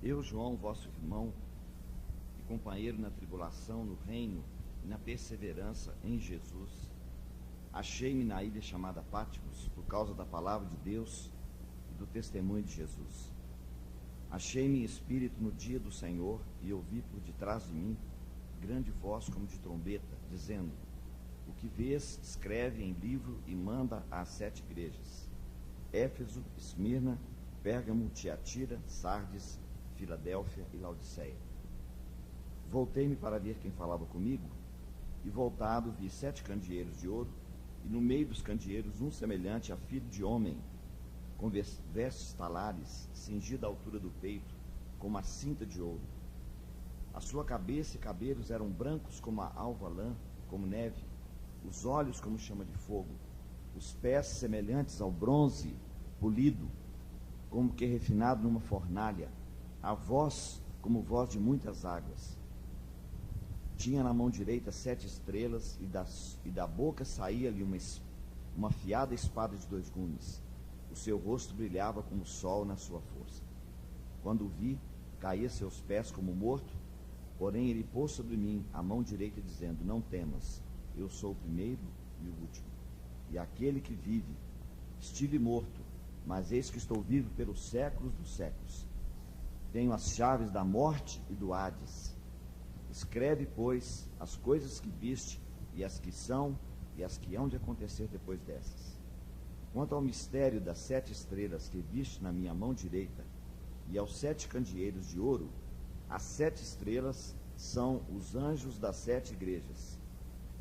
Eu, João, vosso irmão e companheiro na tribulação, no reino e na perseverança em Jesus, achei-me na ilha chamada Patmos por causa da palavra de Deus e do testemunho de Jesus. Achei-me em espírito no dia do Senhor e ouvi por detrás de mim grande voz como de trombeta, dizendo: o que vês, escreve em livro e manda às 7 igrejas: Éfeso, Esmirna, Pérgamo, Tiatira, Sardes, Filadélfia e Laodiceia. Voltei-me para ver quem falava comigo, e voltado vi 7 candeeiros de ouro, e no meio dos candeeiros um semelhante a filho de homem, com vestes talares, cingido à altura do peito, com uma cinta de ouro. A sua cabeça e cabelos eram brancos como a alva lã, como neve, os olhos como chama de fogo, os pés semelhantes ao bronze polido, como que refinado numa fornalha, a voz como voz de muitas águas. Tinha na mão direita 7 estrelas, e da boca saía-lhe uma afiada espada de 2 gumes. O seu rosto brilhava como o sol na sua força. Quando o vi, caí a seus pés como morto, porém ele pôs sobre mim a mão direita, dizendo: não temas, eu sou o primeiro e o último, e aquele que vive. Estive morto, mas eis que estou vivo pelos séculos dos séculos. Tenho as chaves da morte e do Hades. Escreve, pois, as coisas que viste, e as que são, e as que hão de acontecer depois dessas. Quanto ao mistério das 7 estrelas que viste na minha mão direita, e aos 7 candeeiros de ouro, as 7 estrelas são os anjos das 7 igrejas,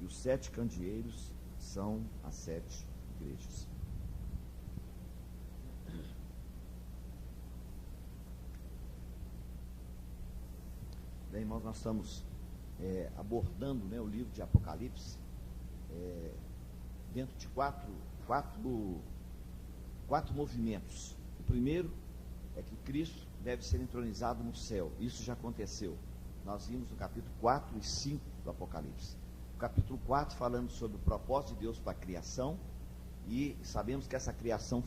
e os 7 candeeiros são as 7 igrejas. Bem, irmãos, nós estamos abordando, o livro de Apocalipse dentro de quatro movimentos. O primeiro é que Cristo deve ser entronizado no céu. Isso já aconteceu. Nós vimos no capítulo 4 e 5 do Apocalipse. O capítulo 4 falando sobre o propósito de Deus para a criação, e sabemos que essa criação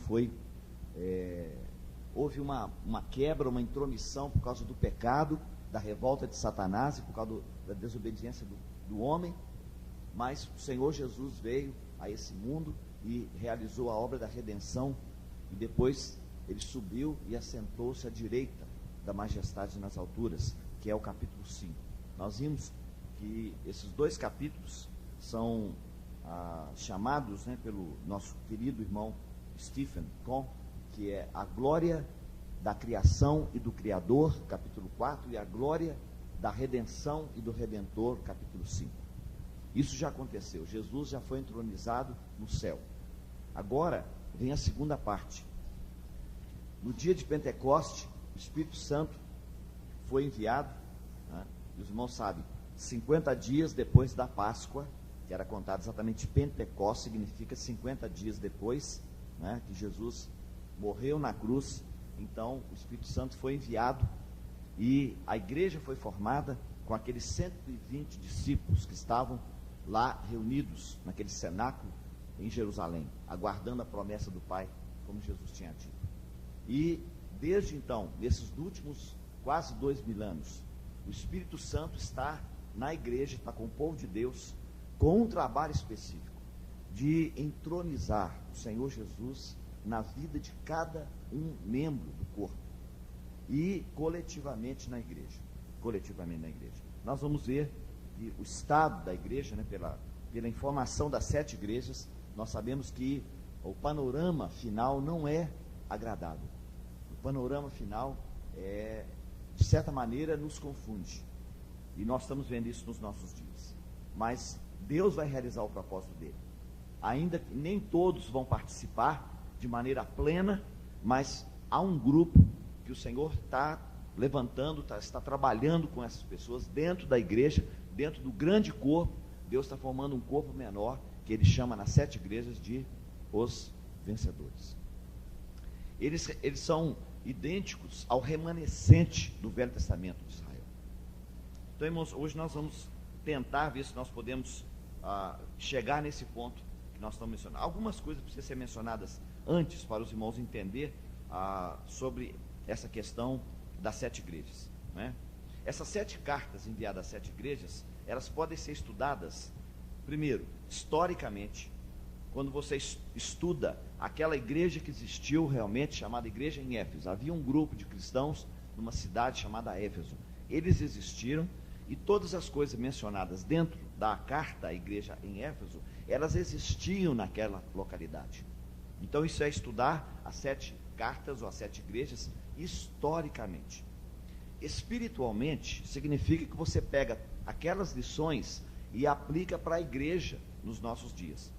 houve uma quebra, uma intromissão por causa do pecado, da revolta de Satanás e por causa da desobediência do homem, mas o Senhor Jesus veio a esse mundo e realizou a obra da redenção, e depois ele subiu e assentou-se à direita da majestade nas alturas, que é o capítulo 5. Nós vimos que esses 2 capítulos são chamados, pelo nosso querido irmão Stephen Kohn, que é a glória da criação e do Criador, capítulo 4, e a glória da redenção e do Redentor, capítulo 5. Isso já aconteceu, Jesus já foi entronizado no céu. Agora vem a segunda parte. No dia de Pentecoste, o Espírito Santo foi enviado, e os irmãos sabem, 50 dias depois da Páscoa, que era contado exatamente Pentecostes, significa 50 dias depois, que Jesus morreu na cruz. Então o Espírito Santo foi enviado e a igreja foi formada com aqueles 120 discípulos que estavam lá reunidos naquele cenáculo em Jerusalém, aguardando a promessa do Pai, como Jesus tinha dito. E desde então, nesses últimos quase 2000 anos, o Espírito Santo está na igreja, está com o povo de Deus, com um trabalho específico de entronizar o Senhor Jesus na vida de cada um membro do corpo e coletivamente na igreja. Nós vamos ver que o estado da igreja, pela informação das 7 igrejas, nós sabemos que o panorama final não é agradável. O panorama final de certa maneira nos confunde, e nós estamos vendo isso nos nossos dias. Mas Deus vai realizar o propósito dele, ainda que nem todos vão participar de maneira plena, mas há um grupo que o Senhor está levantando, está trabalhando com essas pessoas dentro da igreja, dentro do grande corpo. Deus está formando um corpo menor, que ele chama nas 7 igrejas de os vencedores. Eles são idênticos ao remanescente do Velho Testamento de Israel. Então, irmãos, hoje nós vamos tentar ver se nós podemos chegar nesse ponto que nós estamos mencionando. Algumas coisas precisam ser mencionadas antes para os irmãos entender sobre essa questão das 7 igrejas, né? Essas 7 cartas enviadas às 7 igrejas, elas podem ser estudadas, primeiro, historicamente, quando você estuda aquela igreja que existiu realmente, chamada igreja em Éfeso. Havia um grupo de cristãos numa cidade chamada Éfeso. Eles existiram, e todas as coisas mencionadas dentro da carta à igreja em Éfeso, elas existiam naquela localidade. Então isso é estudar as 7 cartas ou as 7 igrejas historicamente. Espiritualmente, significa que você pega aquelas lições e aplica para a igreja nos nossos dias.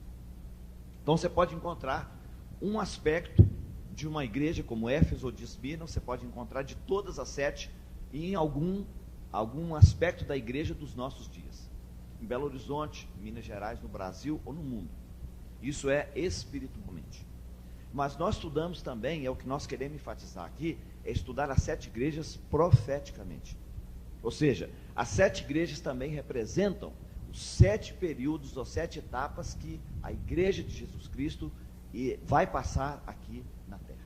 Então você pode encontrar um aspecto de uma igreja como Éfeso ou de Esmirna, você pode encontrar de todas as 7 em algum aspecto da igreja dos nossos dias. Em Belo Horizonte, em Minas Gerais, no Brasil ou no mundo. Isso é espiritualmente. Mas nós estudamos também, é o que nós queremos enfatizar aqui, é estudar as 7 igrejas profeticamente. Ou seja, as 7 igrejas também representam os 7 períodos ou 7 etapas que a igreja de Jesus Cristo vai passar aqui na terra.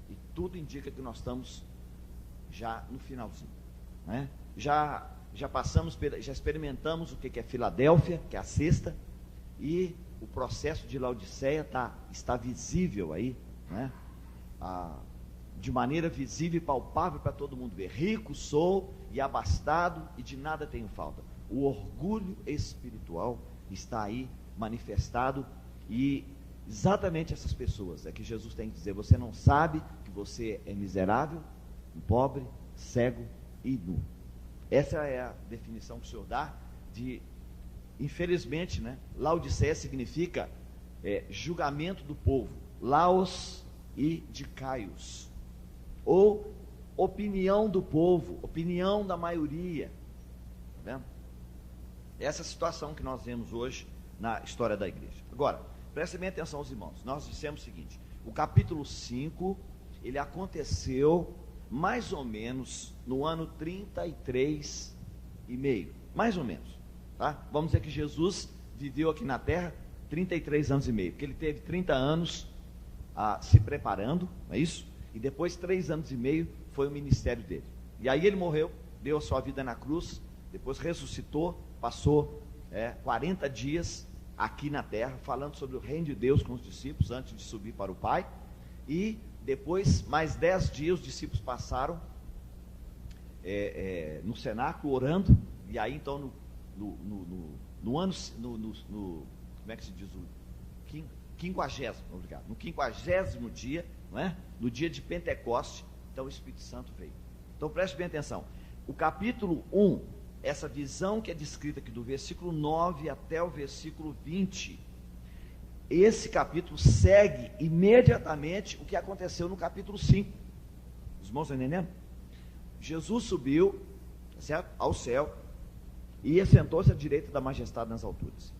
E tudo indica que nós estamos já no finalzinho, né? Já experimentamos o que é Filadélfia, que é a 6ª, e o processo de Laodiceia está visível aí, né? De maneira visível e palpável para todo mundo ver. Rico sou e abastado e de nada tenho falta. O orgulho espiritual está aí manifestado, e exatamente essas pessoas é que Jesus tem que dizer: você não sabe que você é miserável, pobre, cego e nu. Essa é a definição que o Senhor dá de, infelizmente, né? Laodiceia significa julgamento do povo, Laos e de Caios, ou opinião do povo, opinião da maioria, tá vendo? Essa é a situação que nós vemos hoje na história da igreja. Agora, prestem bem atenção aos irmãos. Nós dissemos o seguinte: o capítulo 5, ele aconteceu mais ou menos no ano 33 e meio, mais ou menos, tá? Vamos dizer que Jesus viveu aqui na terra 33 anos e meio, porque ele teve 30 anos se preparando, não é isso? E depois 3 anos e meio foi o ministério dele. E aí ele morreu, deu a sua vida na cruz, depois ressuscitou, passou 40 dias aqui na terra, falando sobre o reino de Deus com os discípulos, antes de subir para o Pai. E depois, mais 10 dias, os discípulos passaram no cenáculo, orando. E aí então no ano, como é que se diz? Obrigado. No 50º dia, não é? No dia de Pentecoste, então o Espírito Santo veio. Então preste bem atenção. O capítulo 1, essa visão que é descrita aqui do versículo 9 até o versículo 20, esse capítulo segue imediatamente o que aconteceu no capítulo 5. Os irmãos estão entendendo? Jesus subiu, certo? Ao céu e assentou-se à direita da majestade nas alturas,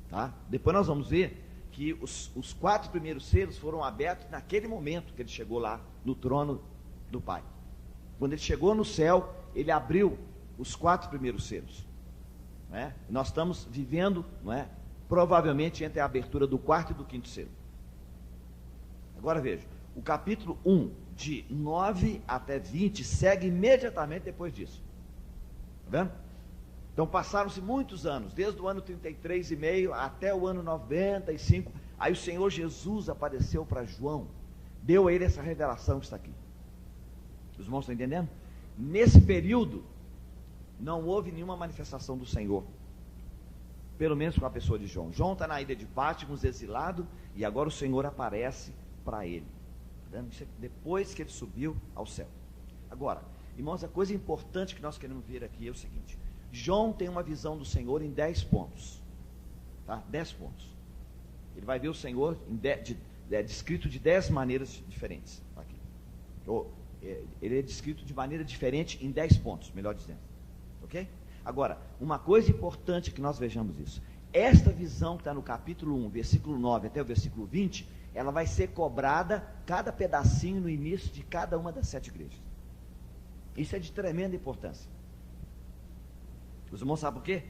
tá? Depois nós vamos ver que os 4 primeiros selos foram abertos naquele momento que ele chegou lá no trono do Pai. Quando ele chegou no céu, ele abriu os 4 primeiros selos, não é? Nós estamos vivendo, não é? Provavelmente entre a abertura do 4º e do 5º selo. Agora veja, o capítulo 1, de 9 até 20, segue imediatamente depois disso. Está vendo? Então passaram-se muitos anos, desde o ano 33 e meio até o ano 95, aí o Senhor Jesus apareceu para João, deu a ele essa revelação que está aqui. Os irmãos estão entendendo? Nesse período, não houve nenhuma manifestação do Senhor, pelo menos com a pessoa de João. João está na ilha de Patmos, exilado, e agora o Senhor aparece para ele. Tá vendo? Isso é depois que ele subiu ao céu. Agora, irmãos, a coisa importante que nós queremos ver aqui é o seguinte: João tem uma visão do Senhor em 10 pontos, tá? 10 pontos. Ele vai ver o Senhor descrito de 10 maneiras diferentes. Aqui. Ele é descrito de maneira diferente em 10 pontos, melhor dizendo. Ok? Agora, uma coisa importante que nós vejamos isso. Esta visão que está no capítulo 1, versículo 9 até o versículo 20, ela vai ser cobrada, cada pedacinho no início de cada uma das 7 igrejas. Isso é de tremenda importância. Os irmãos sabem por quê?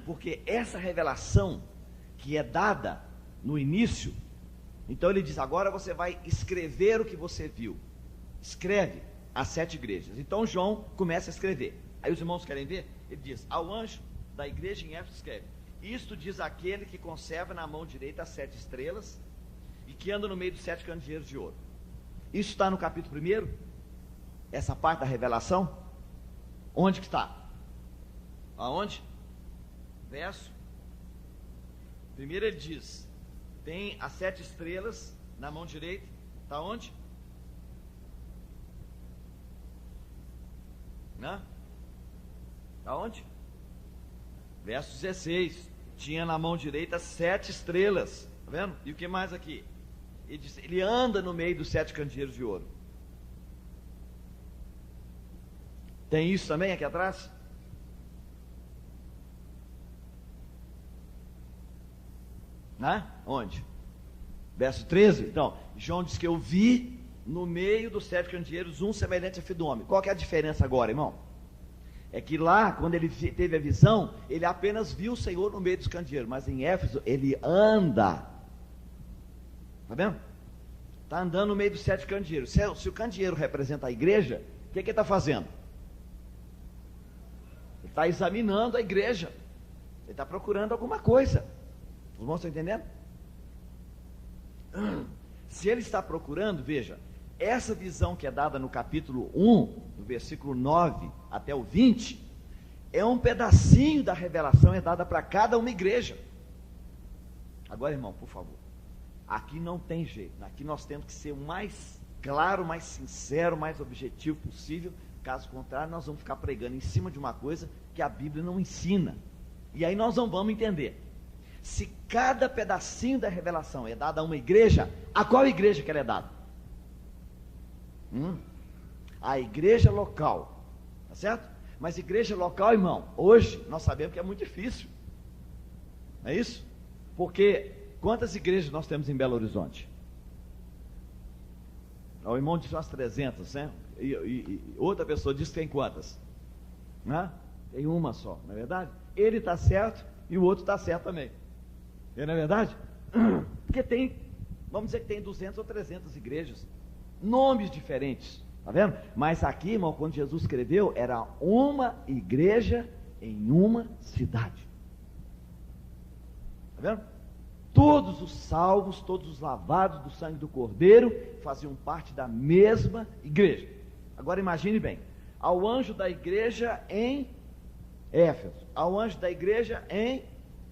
Porque essa revelação que é dada no início, então ele diz: agora você vai escrever o que você viu. Escreve, as 7 igrejas. Então João começa a escrever. Aí os irmãos querem ver? Ele diz: ao anjo da igreja em Éfeso escreve: isto diz aquele que conserva na mão direita as 7 estrelas e que anda no meio dos 7 candeeiros de ouro. Isso está no capítulo 1, essa parte da revelação. Onde que está? Aonde? Verso. Primeiro ele diz: tem as 7 estrelas na mão direita. Está onde? Né? Está onde? Verso 16. Tinha na mão direita 7 estrelas. Está vendo? E o que mais aqui? Ele diz: ele anda no meio dos 7 candeeiros de ouro. Tem isso também aqui atrás? Né? Onde? Verso 13. Então, João diz que eu vi no meio dos 7 candeeiros um semelhante a filho do homem. Qual que é a diferença agora, irmão? É que lá, quando ele teve a visão, ele apenas viu o Senhor no meio dos candeeiros, mas em Éfeso ele anda. Está vendo? Está andando no meio dos 7 candeeiros. Se o candeeiro representa a igreja, o que ele está fazendo? Ele está examinando a igreja. Ele está procurando alguma coisa. Os irmãos estão entendendo? Se ele está procurando, veja, essa visão que é dada no capítulo 1, no versículo 9 até o 20, é um pedacinho da revelação, é dada para cada uma igreja. Agora, irmão, por favor, aqui não tem jeito, aqui nós temos que ser o mais claro, mais sincero, mais objetivo possível. Caso contrário, nós vamos ficar pregando em cima de uma coisa que a Bíblia não ensina, e aí nós não vamos entender. Se cada pedacinho da revelação é dado a uma igreja, a qual igreja que ela é dada? A igreja local, tá certo? Mas igreja local, irmão, hoje nós sabemos que é muito difícil, não é isso? Porque quantas igrejas nós temos em Belo Horizonte? O irmão disse umas 300, né? E outra pessoa disse que tem quantas? Né? Tem uma só, não é verdade? Ele está certo e o outro está certo também. Não é verdade? Porque tem, vamos dizer que tem 200 ou 300 igrejas, nomes diferentes, tá vendo? Mas aqui, irmão, quando Jesus escreveu, era uma igreja em uma cidade. Tá vendo? Todos os salvos, todos os lavados do sangue do Cordeiro faziam parte da mesma igreja. Agora imagine bem, ao anjo da igreja em Éfeso, ao anjo da igreja em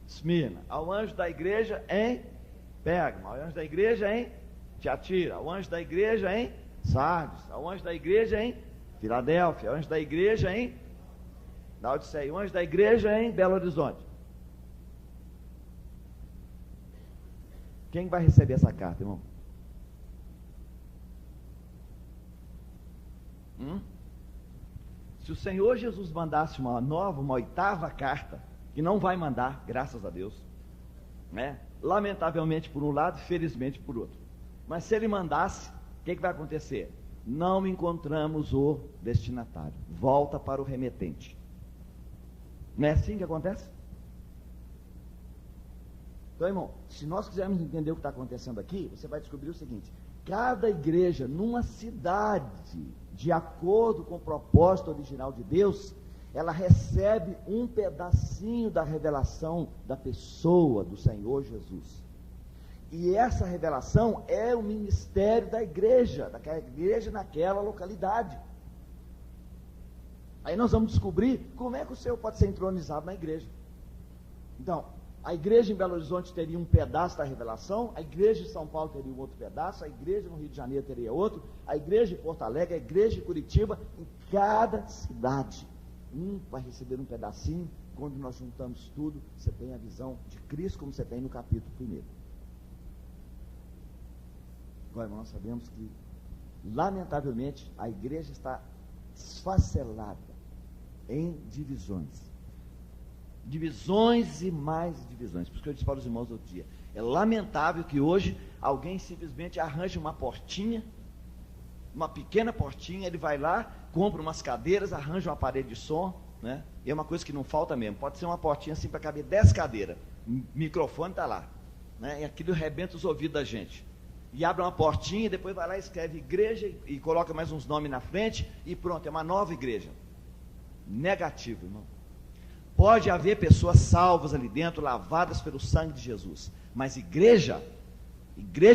Esmirna, ao anjo da igreja em Pérgamo, ao anjo da igreja em Tiatira, ao anjo da igreja em Sardes, ao anjo da igreja em Filadélfia, ao anjo da igreja em Laodiceia, ao anjo da igreja em Belo Horizonte. Quem vai receber essa carta, irmão? Se o Senhor Jesus mandasse uma nova, uma 8ª carta, que não vai mandar, graças a Deus, né? Lamentavelmente por um lado, felizmente por outro. Mas se ele mandasse, o que vai acontecer? Não encontramos o destinatário, volta para o remetente. Não é assim que acontece? Então, irmão, se nós quisermos entender o que está acontecendo aqui, você vai descobrir o seguinte: cada igreja numa cidade, de acordo com o propósito original de Deus, ela recebe um pedacinho da revelação da pessoa do Senhor Jesus. E essa revelação é o ministério da igreja, daquela igreja naquela localidade. Aí nós vamos descobrir como é que o Senhor pode ser entronizado na igreja. Então, a igreja em Belo Horizonte teria um pedaço da revelação, a igreja de São Paulo teria um outro pedaço, a igreja no Rio de Janeiro teria outro, a igreja em Porto Alegre, a igreja em Curitiba, em cada cidade. Vai receber um pedacinho. Quando nós juntamos tudo, você tem a visão de Cristo, como você tem no capítulo 1. Agora, nós sabemos que, lamentavelmente, a igreja está esfacelada em divisões. Divisões e mais divisões. Por isso que eu disse para os irmãos outro dia, é lamentável que hoje alguém simplesmente arranje uma portinha, uma pequena portinha, ele vai lá, compra umas cadeiras, arranja uma parede de som, né? E é uma coisa que não falta mesmo, pode ser uma portinha assim para caber 10 cadeiras, microfone está lá, né? E aquilo arrebenta os ouvidos da gente. e abre uma portinha, depois vai lá e escreve igreja e coloca mais uns nomes na frente e pronto, é uma nova igreja. Negativo, irmão. Pode haver pessoas salvas ali dentro, lavadas pelo sangue de Jesus, mas igreja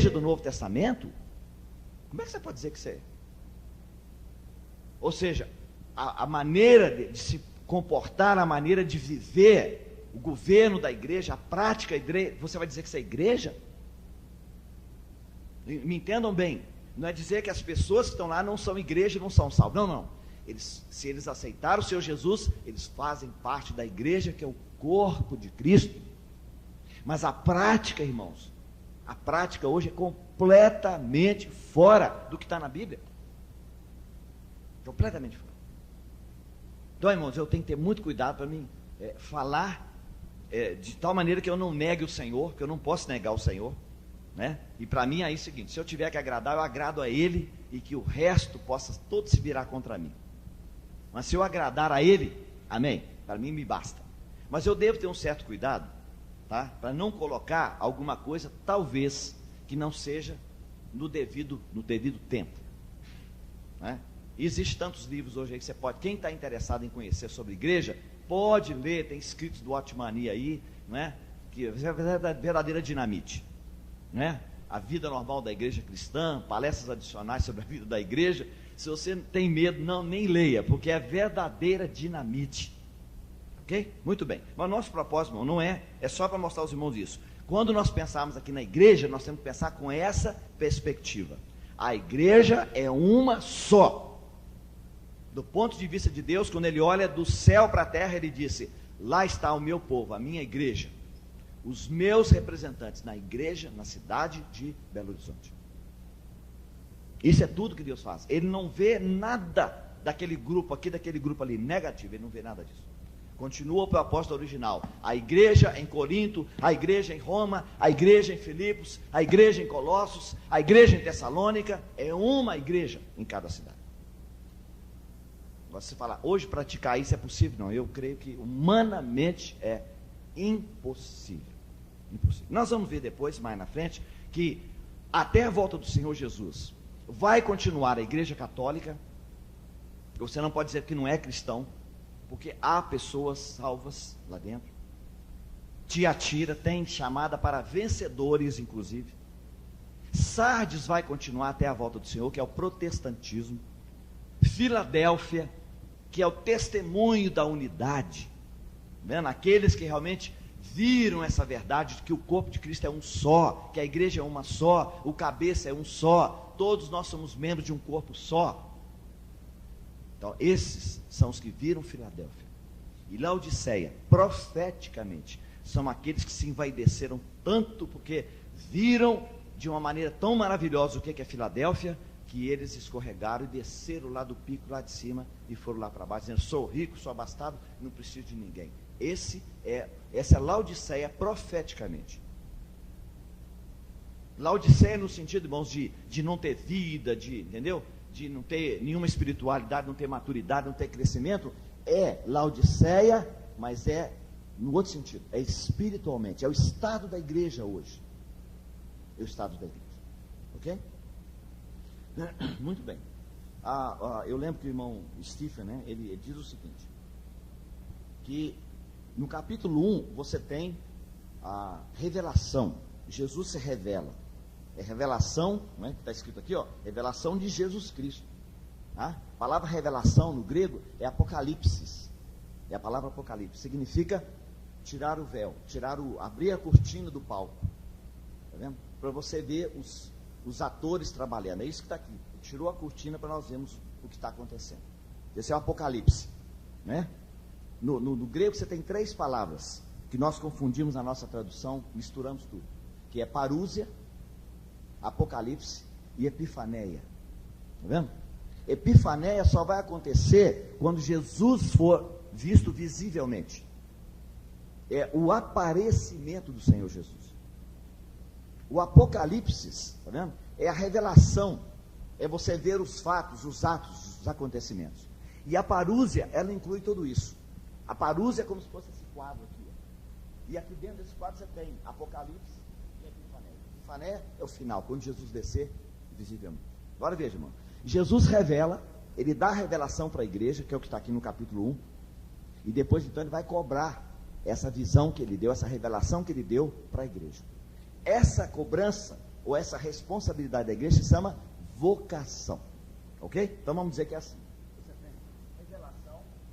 do Novo Testamento, como é que você pode dizer que você é? Ou seja, a maneira de se comportar, a maneira de viver, o governo da igreja, a prática da igreja, você vai dizer que isso é igreja? Me entendam bem, não é dizer que as pessoas que estão lá não são igreja, não são salvos, não. Se eles aceitaram o Senhor Jesus, eles fazem parte da igreja, que é o corpo de Cristo. Mas a prática, irmãos, a prática hoje é completamente fora do que está na Bíblia. Completamente fora. Então, irmãos, eu tenho que ter muito cuidado para mim falar de tal maneira que eu não negue o Senhor, que eu não posso negar o Senhor, né? E para mim é o seguinte: se eu tiver que agradar, eu agrado a Ele, e que o resto possa todo se virar contra mim. Mas se eu agradar a Ele, amém, para mim me basta. Mas eu devo ter um certo cuidado, tá? Para não colocar alguma coisa, talvez, que não seja no devido tempo, né? Existem tantos livros hoje aí que você pode, quem está interessado em conhecer sobre igreja, pode ler, tem escritos do Otmani aí, né? Que é verdadeira dinamite, né? A vida normal da igreja cristã, palestras adicionais sobre a vida da igreja. Se você tem medo, não, nem leia, porque é verdadeira dinamite. Ok? Muito bem. Mas nosso propósito, irmão, não é só para mostrar aos irmãos isso. Quando nós pensarmos aqui na igreja, nós temos que pensar com essa perspectiva. A igreja é uma só. Do ponto de vista de Deus, quando Ele olha do céu para a terra, Ele disse: lá está o meu povo, a minha igreja, os meus representantes na igreja, na cidade de Belo Horizonte. Isso é tudo que Deus faz. Ele não vê nada daquele grupo aqui, daquele grupo ali, negativo. Ele não vê nada disso. Continua o propósito original. A igreja em Corinto, a igreja em Roma, a igreja em Filipos, a igreja em Colossos, a igreja em Tessalônica. É uma igreja em cada cidade. Agora você fala, hoje praticar isso é possível? Não, eu creio que humanamente é impossível. Impossível. Nós vamos ver depois, mais na frente, que até a volta do Senhor Jesus vai continuar a igreja católica. Você não pode dizer que não é cristão, porque há pessoas salvas lá dentro. Tiatira tem chamada para vencedores, inclusive. Sardes vai continuar até a volta do Senhor, que é o protestantismo. Filadélfia, que é o testemunho da unidade, vendo? Aqueles que realmente viram essa verdade de que o corpo de Cristo é um só, que a igreja é uma só, o cabeça é um só, todos nós somos membros de um corpo só. Então esses são os que viram Filadélfia. E Laodiceia, profeticamente, são aqueles que se envaideceram tanto porque viram de uma maneira tão maravilhosa o que é Filadélfia, que eles escorregaram e desceram lá do pico, lá de cima, e foram lá para baixo, dizendo: sou rico, sou abastado, não preciso de ninguém. Essa é Laodiceia profeticamente. Laodiceia no sentido, irmãos, de não ter vida, entendeu? De não ter nenhuma espiritualidade, não ter maturidade, não ter crescimento. É Laodiceia, mas é no outro sentido, é espiritualmente, é o estado da igreja hoje. É o estado da igreja. Ok? Muito bem. Eu lembro que o irmão Stephen, né, ele diz o seguinte, que no capítulo 1 você tem a revelação. Jesus se revela. É revelação, né, que está escrito aqui, revelação de Jesus Cristo. Tá? A palavra revelação no grego é apocalipsis. É a palavra apocalipse. Significa tirar o véu, abrir a cortina do palco. Tá vendo? Para você ver os atores trabalhando. É isso que está aqui. Tirou a cortina para nós vermos o que está acontecendo. Esse é o apocalipse, né? No grego você tem 3 palavras que nós confundimos na nossa tradução, misturamos tudo, que é parúzia, apocalipse e epifaneia. Tá vendo? Epifaneia só vai acontecer quando Jesus for visto visivelmente. É o aparecimento do Senhor Jesus. O apocalipse, tá vendo? É a revelação, é você ver os fatos, os atos, os acontecimentos. E a parúzia, ela inclui tudo isso. A parúzia é como se fosse esse quadro aqui. E aqui dentro desse quadro você tem Apocalipse e Epifaneia. Cefané é o final, quando Jesus descer visivelmente. Agora veja, irmão. Jesus revela, ele dá a revelação para a igreja, que é o que está aqui no capítulo 1, e depois então ele vai cobrar essa visão que ele deu, essa revelação que ele deu para a igreja. Essa cobrança, ou essa responsabilidade da igreja, se chama vocação. Ok? Então vamos dizer que é assim. Você tem revelação e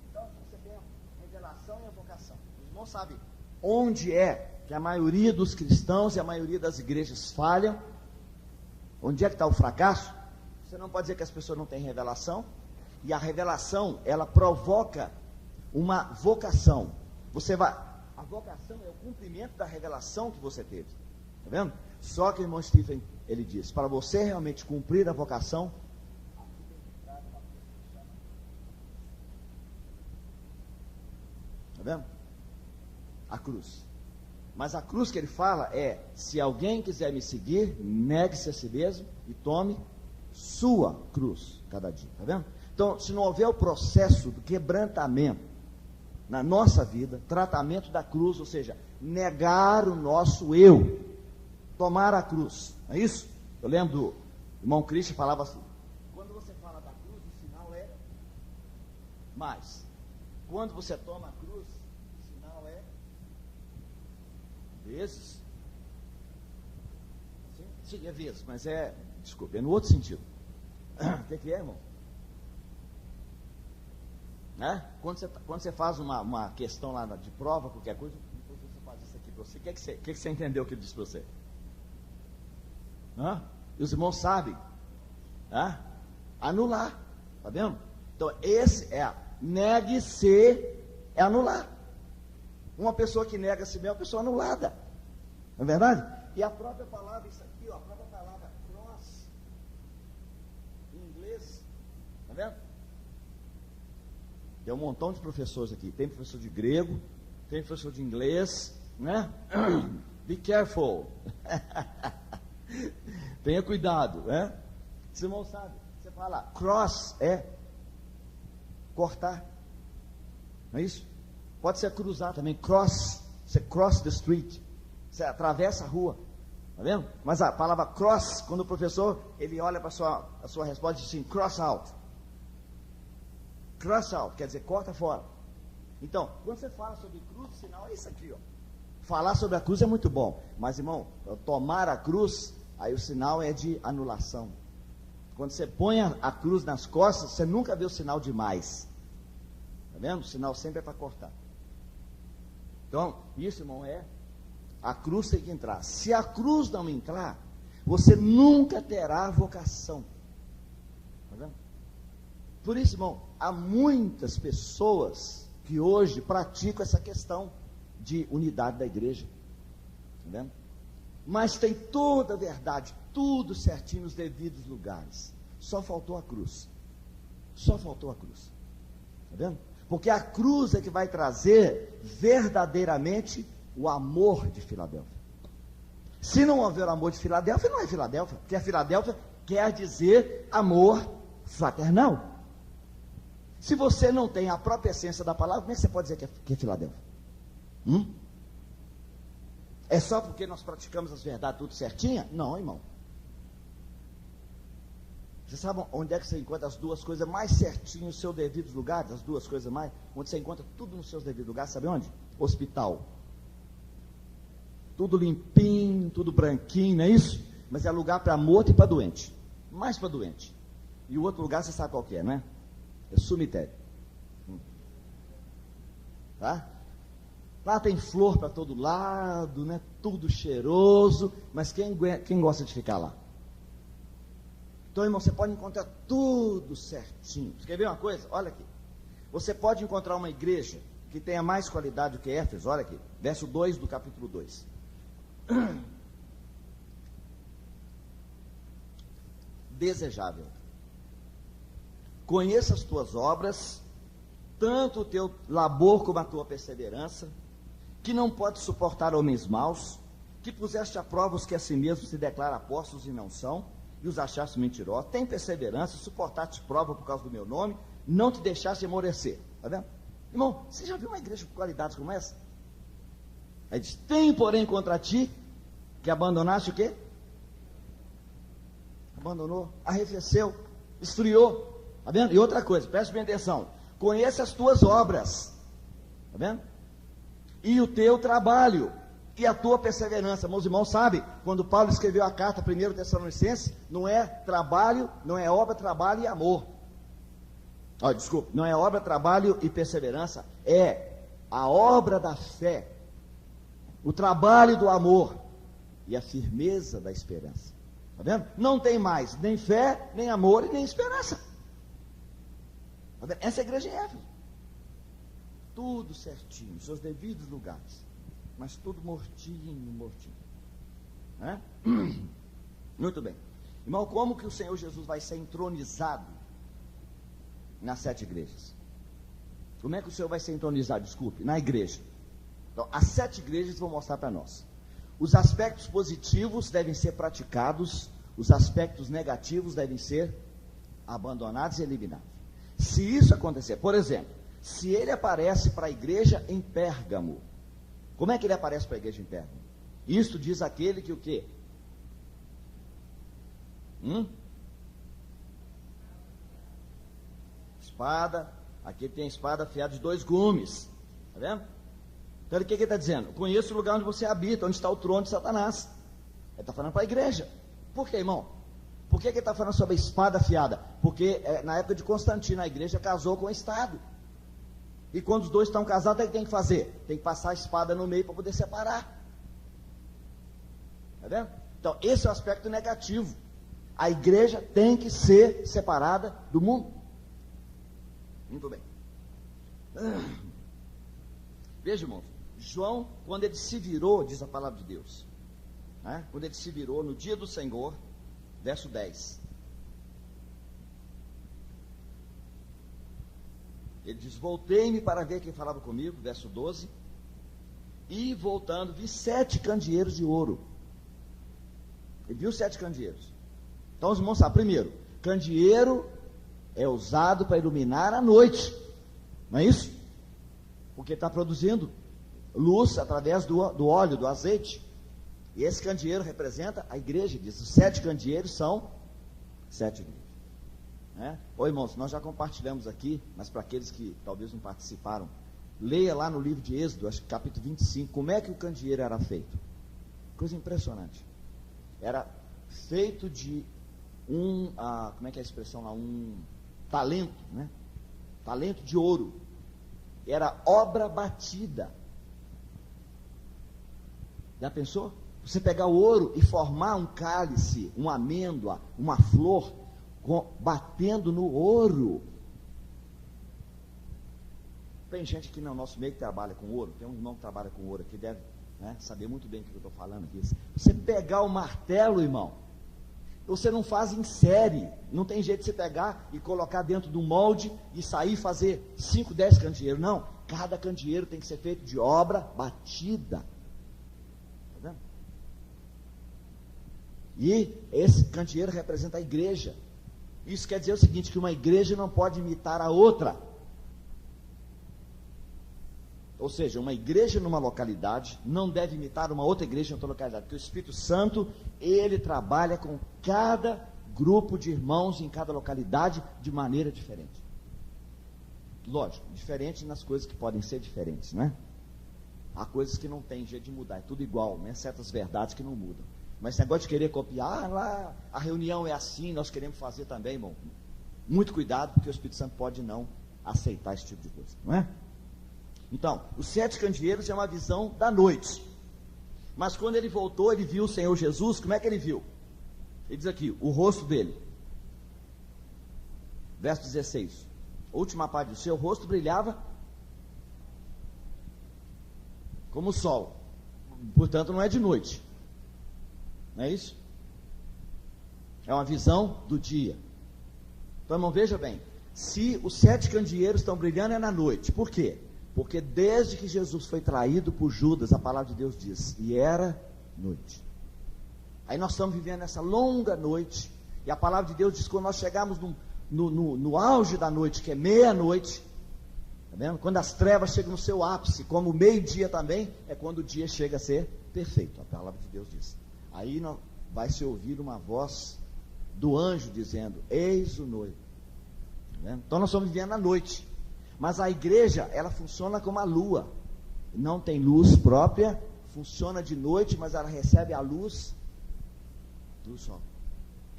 então você tem a revelação e a vocação. Os irmãos sabem onde é que a maioria dos cristãos e a maioria das igrejas falham. Onde é que está o fracasso? Você não pode dizer que as pessoas não têm revelação, e a revelação, ela provoca uma vocação. A vocação é o cumprimento da revelação que você teve, está vendo? Só que o irmão Stephen, ele diz, para você realmente cumprir a vocação, está vendo? A cruz. Mas a cruz que ele fala é: se alguém quiser me seguir, negue-se a si mesmo e tome sua cruz cada dia, tá vendo? Então, se não houver o processo do quebrantamento na nossa vida, tratamento da cruz, ou seja, negar o nosso eu, tomar a cruz, é isso? Eu lembro do irmão Cristian falava assim: quando você fala da cruz, o sinal é mais. Quando você toma a cruz, o sinal é vezes. Sim, é vezes, mas desculpe, é no outro sentido. O que é, irmão? Né? Quando você faz uma questão lá de prova, qualquer coisa, depois você faz isso aqui para você. O que você entendeu que ele disse para você? E os irmãos sabem? Anular, tá vendo? Então, esse negue-se, é anular. Uma pessoa que nega a si mesma é uma pessoa anulada. Não é verdade? E a própria palavra, isso aqui, ó, a própria palavra cross, em inglês, tá vendo? Tem um montão de professores aqui. Tem professor de grego, tem professor de inglês, né? Be careful. Tenha cuidado, né? Você não sabe. Você fala, cross é cortar. Não é isso? Pode ser cruzar também, cross. Você cross the street. Você atravessa a rua. Tá vendo? Mas a palavra cross, quando o professor, ele olha para a sua resposta e diz assim, cross out. Cross out, quer dizer, corta fora. Então, quando você fala sobre cruz, o sinal é isso aqui, ó. Falar sobre a cruz é muito bom. Mas, irmão, tomar a cruz, aí o sinal é de anulação. Quando você põe a cruz nas costas, você nunca vê o sinal de mais. Tá vendo? O sinal sempre é para cortar. Então, isso, irmão, a cruz tem que entrar. Se a cruz não entrar, você nunca terá vocação. Tá vendo? Por isso, irmão, há muitas pessoas que hoje praticam essa questão de unidade da igreja. Tá vendo? Mas tem toda a verdade, tudo certinho nos devidos lugares. Só faltou a cruz. Só faltou a cruz. Tá vendo? Porque a cruz é que vai trazer verdadeiramente o amor de Filadélfia. Se não houver o amor de Filadélfia, não é Filadélfia. Porque a Filadélfia quer dizer amor fraternal. Se você não tem a própria essência da palavra, como é que você pode dizer que é Filadélfia? É só porque nós praticamos as verdades tudo certinha? Não, irmão. Você sabe onde é que você encontra as duas coisas mais certinhas nos seus devidos lugares? As duas coisas mais? Onde você encontra tudo nos seus devidos lugares, sabe onde? Hospital. Tudo limpinho, tudo branquinho, não é isso? Mas é lugar para morto e para doente. Mais para doente. E o outro lugar você sabe qual que é, não é? É cemitério. Tá? Lá tem flor para todo lado, né? Tudo cheiroso, mas quem gosta de ficar lá? Então, irmão, você pode encontrar tudo certinho. Você quer ver uma coisa? Olha aqui. Você pode encontrar uma igreja que tenha mais qualidade do que Éfeso. Olha aqui, verso 2 do capítulo 2. Desejável. Conheça as tuas obras tanto o teu labor como a tua perseverança, que não pode suportar homens maus, que puseste à prova os que a si mesmos se declaram apóstolos e não são, e os achaste mentirosos. Tem perseverança, suportaste prova por causa do meu nome, não te deixaste amolecer. Está vendo? Irmão, você já viu uma igreja com qualidades como essa? Aí diz: tem porém contra ti, que abandonaste o quê? Abandonou, arrefeceu, esfriou. Está vendo? E outra coisa, preste bem atenção: conheça as tuas obras. Está vendo? E o teu trabalho, e a tua perseverança. Meus irmãos, sabe, quando Paulo escreveu a carta 1 Tessalonicenses, não é trabalho, não é obra, trabalho e amor. Desculpa, não é obra, trabalho e perseverança, é a obra da fé, o trabalho do amor e a firmeza da esperança. Está vendo? Não tem mais nem fé, nem amor e nem esperança. Tá vendo? Essa é a igreja em Éfeso. Tudo certinho, seus devidos lugares, mas tudo mortinho. Né? Muito bem. Irmão, como que o Senhor Jesus vai ser entronizado nas 7 igrejas? Como é que o Senhor vai ser entronizado? Desculpe, na igreja. Então, as 7 igrejas vão mostrar para nós. Os aspectos positivos devem ser praticados, os aspectos negativos devem ser abandonados e eliminados. Se isso acontecer, por exemplo, se ele aparece para a igreja em Pérgamo, como é que ele aparece para a igreja em Pérgamo? Isto diz aquele que o quê? Espada, aqui tem espada afiada de 2 gumes, está vendo? Então o que ele está dizendo? Conheço o lugar onde você habita, onde está o trono de Satanás. Ele está falando para a igreja. Por quê, irmão? Por que ele está falando sobre a espada afiada? Porque na época de Constantino, a igreja casou com o Estado. E quando os dois estão casados, o que tem que fazer? Tem que passar a espada no meio para poder separar. Está vendo? Então, esse é o aspecto negativo. A igreja tem que ser separada do mundo. Muito bem. Veja, irmãos, João, quando ele se virou, diz a palavra de Deus, né? Quando ele se virou no dia do Senhor, verso 10, ele diz: voltei-me para ver quem falava comigo, verso 12, e voltando, vi 7 candeeiros de ouro. Ele viu 7 candeeiros. Então os irmãos sabem, primeiro, candeeiro é usado para iluminar a noite, não é isso? Porque está produzindo luz através do óleo, do azeite. E esse candeeiro representa a igreja, diz: os 7 candeeiros são 7 igrejas. Ô irmãos, nós já compartilhamos aqui, mas para aqueles que talvez não participaram, leia lá no livro de Êxodo, acho que capítulo 25, como é que o candeeiro era feito. Coisa impressionante. Era feito de como é que é a expressão lá? Um talento, né? Talento de ouro. Era obra batida. Já pensou? Você pegar o ouro e formar um cálice, uma amêndoa, uma flor, batendo no ouro. Tem gente aqui no nosso meio que trabalha com ouro. Tem um irmão que trabalha com ouro aqui, deve saber muito bem o que eu estou falando aqui. Você pegar o martelo, irmão, você não faz em série. Não tem jeito de você pegar e colocar dentro do molde e sair e fazer 5, 10 candeeiros. Não, cada candeeiro tem que ser feito de obra batida. Está vendo? E esse candeeiro representa a igreja. Isso quer dizer o seguinte, que uma igreja não pode imitar a outra. Ou seja, uma igreja numa localidade não deve imitar uma outra igreja em outra localidade, porque o Espírito Santo, ele trabalha com cada grupo de irmãos em cada localidade de maneira diferente. Lógico, diferente nas coisas que podem ser diferentes, né? Há coisas que não tem jeito de mudar, é tudo igual, né? Certas verdades que não mudam. Mas esse negócio de querer copiar, lá a reunião é assim, nós queremos fazer também, irmão. Muito cuidado, porque o Espírito Santo pode não aceitar esse tipo de coisa, não é? Então, os 7 candeeiros é uma visão da noite. Mas quando ele voltou, ele viu o Senhor Jesus. Como é que ele viu? Ele diz aqui, o rosto dele. Verso 16. A última parte, o seu rosto brilhava como o sol. Portanto, não é de noite. Não é isso? É uma visão do dia. Então, irmão, veja bem. Se os 7 candeeiros estão brilhando é na noite. Por quê? Porque desde que Jesus foi traído por Judas, a palavra de Deus diz, e era noite. Aí nós estamos vivendo essa longa noite, e a palavra de Deus diz que quando nós chegarmos no auge da noite, que é meia-noite, tá vendo? Quando as trevas chegam no seu ápice, como o meio-dia também, é quando o dia chega a ser perfeito, a palavra de Deus diz. Aí vai se ouvir uma voz do anjo dizendo, eis o noivo. Tá vendo? Então nós estamos vivendo a noite, mas a igreja, ela funciona como a lua, não tem luz própria, funciona de noite, mas ela recebe a luz do sol.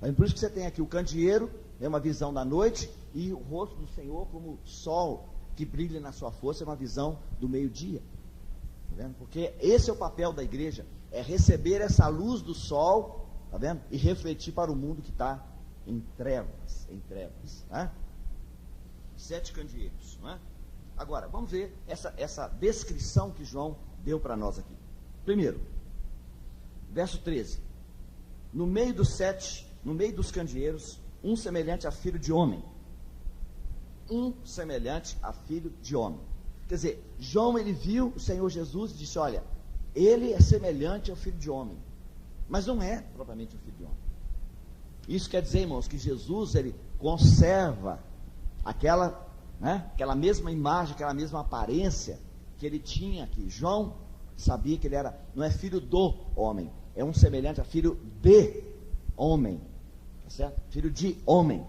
É por isso que você tem aqui o candeeiro, é uma visão da noite, e o rosto do Senhor como sol que brilha na sua força, é uma visão do meio-dia. Tá vendo? Porque esse é o papel da igreja, é receber essa luz do sol, tá vendo? E refletir para o mundo que está em trevas, né? 7 candeeiros, não é? Agora, vamos ver essa descrição que João deu para nós aqui. Primeiro, verso 13. No meio dos candeeiros, um semelhante a filho de homem. Um semelhante a filho de homem. Quer dizer, João, ele viu o Senhor Jesus e disse, olha, ele é semelhante ao filho de homem, mas não é propriamente o filho de homem. Isso quer dizer, irmãos, que Jesus, ele conserva aquela mesma imagem, aquela mesma aparência que ele tinha aqui. João sabia que ele não é filho do homem, é um semelhante a filho de homem, tá certo? Filho de homem,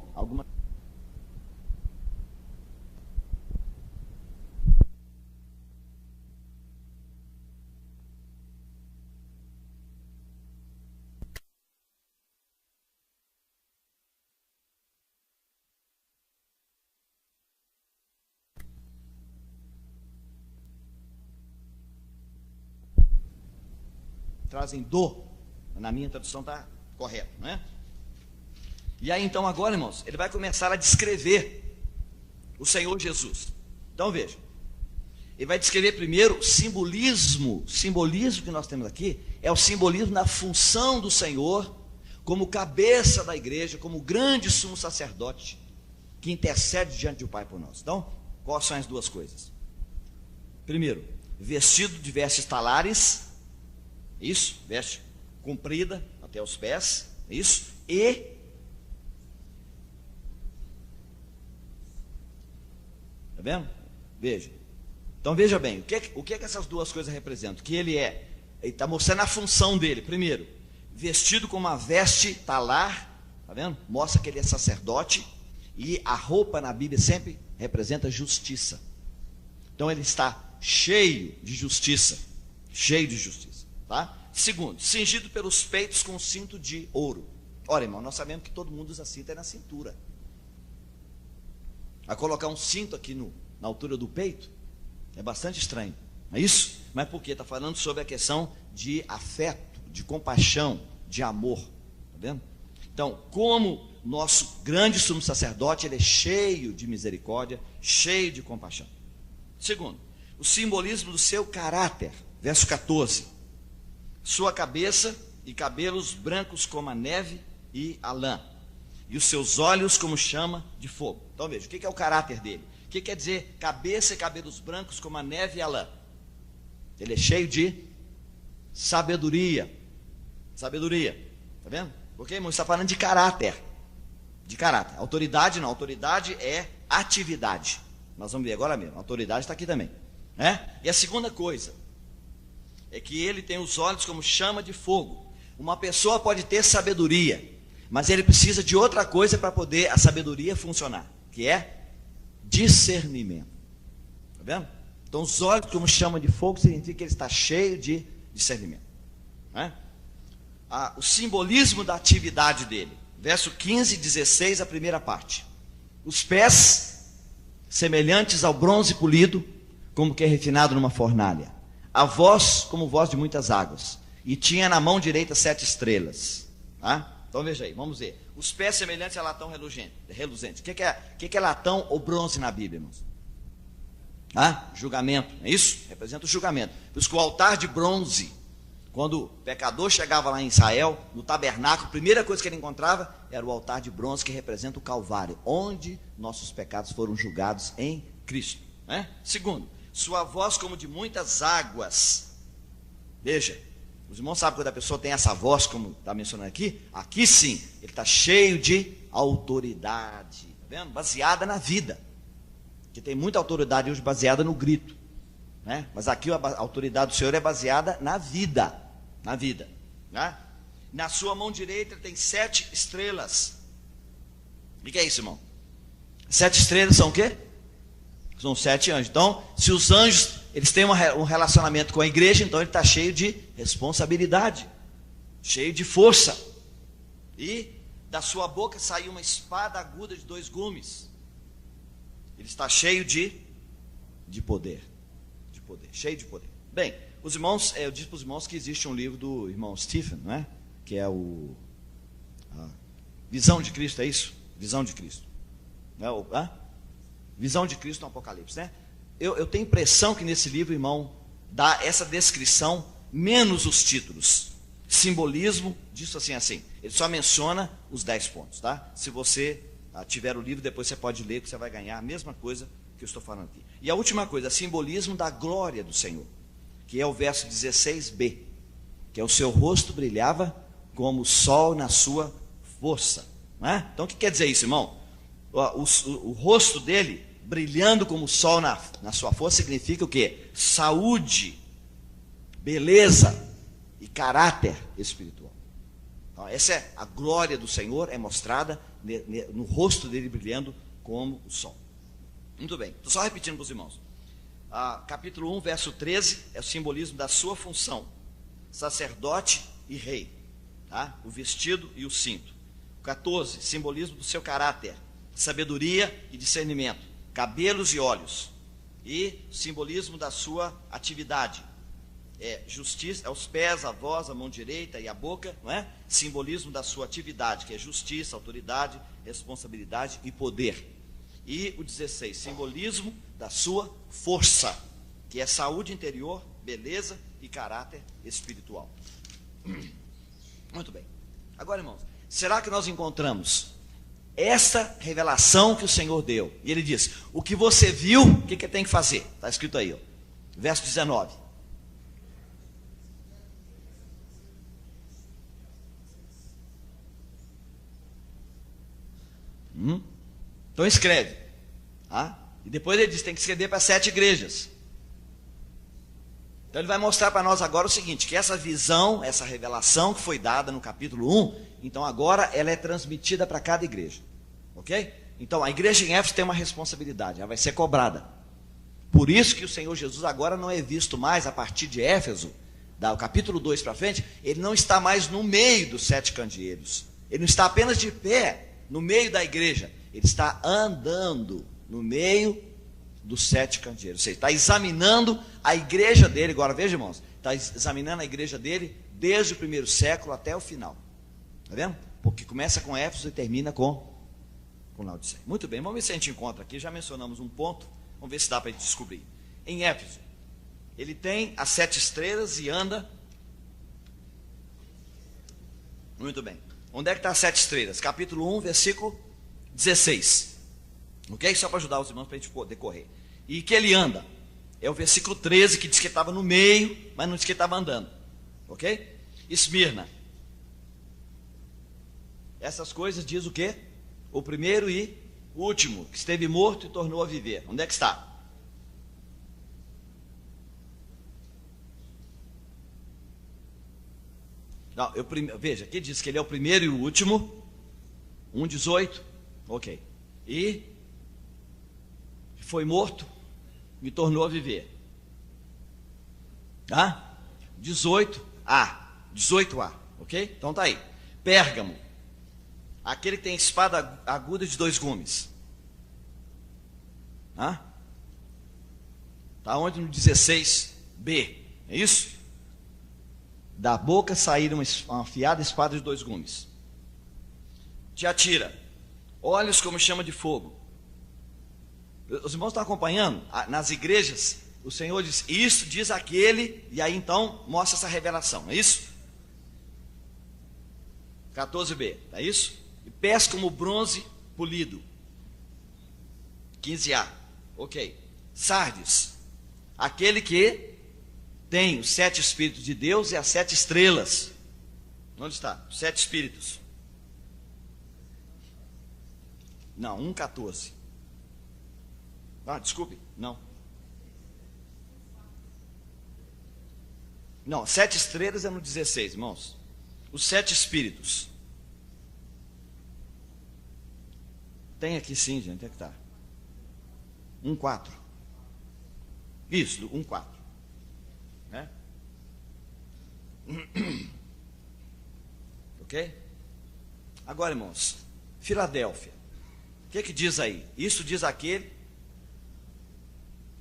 trazem na minha tradução está correto, não é? E aí então agora, irmãos, ele vai começar a descrever o Senhor Jesus. Então veja, ele vai descrever primeiro o simbolismo que nós temos aqui, é o simbolismo da função do Senhor, como cabeça da igreja, como grande sumo sacerdote, que intercede diante do Pai por nós. Então, quais são as duas coisas? Primeiro, vestido de vestes talares, isso, veste comprida até os pés, isso, e tá vendo? Veja. Então veja bem, o que essas duas coisas representam? Que ele está mostrando a função dele. Primeiro, vestido com uma veste talar, tá vendo? Mostra que ele é sacerdote, e a roupa na Bíblia sempre representa justiça. Então ele está cheio de justiça, tá? Segundo, cingido pelos peitos com um cinto de ouro. Ora, irmão, nós sabemos que todo mundo usa cinto na cintura. A colocar um cinto aqui na altura do peito é bastante estranho, não é isso? Mas por quê? Está falando sobre a questão de afeto, de compaixão, de amor, tá vendo? Então, como nosso grande sumo sacerdote, ele é cheio de misericórdia, cheio de compaixão. Segundo, o simbolismo do seu caráter, verso 14. Sua cabeça e cabelos brancos como a neve e a lã, e os seus olhos como chama de fogo. Então veja, o que é o caráter dele? O que quer dizer cabeça e cabelos brancos como a neve e a lã? Ele é cheio de sabedoria, tá vendo? Porque, irmão, está falando de caráter, autoridade não, autoridade é atividade, nós vamos ver agora mesmo, a autoridade está aqui também, né? E a segunda coisa é que ele tem os olhos como chama de fogo. Uma pessoa pode ter sabedoria, mas ele precisa de outra coisa para poder a sabedoria funcionar, que é discernimento. Está vendo? Então os olhos como chama de fogo significa que ele está cheio de discernimento, né? O simbolismo da atividade dele, verso 15 e 16, a primeira parte. Os pés semelhantes ao bronze polido, como que é refinado numa fornalha. A voz como voz de muitas águas, e tinha na mão direita 7 estrelas, tá? Então veja aí, vamos ver. Os pés semelhantes a latão reluzente. O que é latão ou bronze na Bíblia, irmãos? Julgamento, não é isso? Representa o julgamento. Por isso que o altar de bronze Quando o pecador chegava lá em Israel, no tabernáculo, a primeira coisa que ele encontrava era o altar de bronze que representa o Calvário, onde nossos pecados foram julgados em Cristo, né? Segundo, sua voz como de muitas águas. Veja, os irmãos sabem quando a pessoa tem essa voz, como está mencionando aqui? Aqui sim, ele está cheio de autoridade, tá vendo? Baseada na vida, que tem muita autoridade hoje baseada no grito, né? Mas aqui a autoridade do Senhor é baseada na vida, né? Na sua mão direita tem 7 estrelas. O que é isso, irmão? 7 estrelas são o quê? São 7 anjos. Então, se os anjos eles têm um relacionamento com a igreja, então ele está cheio de responsabilidade, cheio de força. E da sua boca saiu uma espada aguda de 2 gumes. Ele está cheio de poder, cheio de poder. Bem, os irmãos, eu disse para os irmãos que existe um livro do irmão Stephen, não é? Que é a Visão de Cristo, é isso? Visão de Cristo. Não é Visão de Cristo no Apocalipse, né? Eu tenho impressão que nesse livro, irmão, dá essa descrição, menos os títulos. Simbolismo, disso assim. Ele só menciona os 10 pontos, tá? Se você tiver o livro, depois você pode ler, que você vai ganhar a mesma coisa que eu estou falando aqui. E a última coisa, simbolismo da glória do Senhor, que é o verso 16b, que é o seu rosto brilhava como o sol na sua força, não é? Então o que quer dizer isso, irmão? O rosto dele brilhando como o sol na sua força significa o quê? Saúde, beleza e caráter espiritual. Então, essa é a glória do Senhor, é mostrada no rosto dele brilhando como o sol. Muito bem, estou só repetindo para os irmãos. Capítulo 1, verso 13, é o simbolismo da sua função, sacerdote e rei, tá? O vestido e o cinto. 14, simbolismo do seu caráter, sabedoria e discernimento, cabelos e olhos. E simbolismo da sua atividade, justiça, os pés, a voz, a mão direita e a boca, não é? Simbolismo da sua atividade, que é justiça, autoridade, responsabilidade e poder. E o 16, simbolismo da sua força, que é saúde interior, beleza e caráter espiritual. Muito bem. Agora, irmãos, será que nós encontramos essa revelação que o Senhor deu? E ele diz, o que você viu, o que tem que fazer? Está escrito aí, ó, verso 19. Então escreve, tá? E depois ele diz, tem que escrever para 7 igrejas. Então ele vai mostrar para nós agora o seguinte, que essa visão, essa revelação que foi dada no capítulo 1, então agora ela é transmitida para cada igreja, ok? Então a igreja em Éfeso tem uma responsabilidade, ela vai ser cobrada. Por isso que o Senhor Jesus agora não é visto mais a partir de Éfeso, do capítulo 2 para frente, ele não está mais no meio dos 7 candeeiros, ele não está apenas de pé no meio da igreja, ele está andando no meio dos 7 candeeiros. Ou seja, está examinando a igreja dele. Agora veja, irmãos, está examinando a igreja dele desde o primeiro século até o final. Está vendo? Porque começa com Éfeso e termina com Laodiceia. Muito bem, vamos ver se a gente encontra aqui. Já mencionamos um ponto, vamos ver se dá para a gente descobrir. Em Éfeso, ele tem as 7 estrelas e anda. Muito bem. Onde é que está as 7 estrelas? Capítulo 1, versículo 16. Ok? Só para ajudar os irmãos para a gente poder correr. E que ele anda. É o versículo 13 que diz que estava no meio, mas não diz que estava andando. Ok? Esmirna. Essas coisas diz o quê? O primeiro e o último, que esteve morto e tornou a viver. Onde é que está? Não, veja, aqui diz que ele é o primeiro e o último. 1,18. Ok. E foi morto, me tornou a viver. Tá? 18a, ok? Então tá aí. Pérgamo, aquele que tem espada aguda de 2 gumes. Tá? Tá onde? No 16b, é isso? Da boca saíram uma afiada espada de 2 gumes. Tiatira, olhos como chama de fogo. Os irmãos estão acompanhando? Nas igrejas O Senhor diz, isso diz aquele, e aí então mostra essa revelação, é isso? 14b, é isso? E pés como bronze polido. 15a, ok. Sardes, aquele que tem os 7 Espíritos de Deus e as 7 estrelas. Onde está? Os 7 Espíritos. Não, 1,14. Ah, desculpe, não. Não, 7 estrelas é no 16, irmãos. Os 7 Espíritos. Tem aqui sim, gente, onde é que está? 1,4. Isso, 1,4. Né? Ok? Agora, irmãos, Filadélfia. O que diz aí? Isso diz aquele,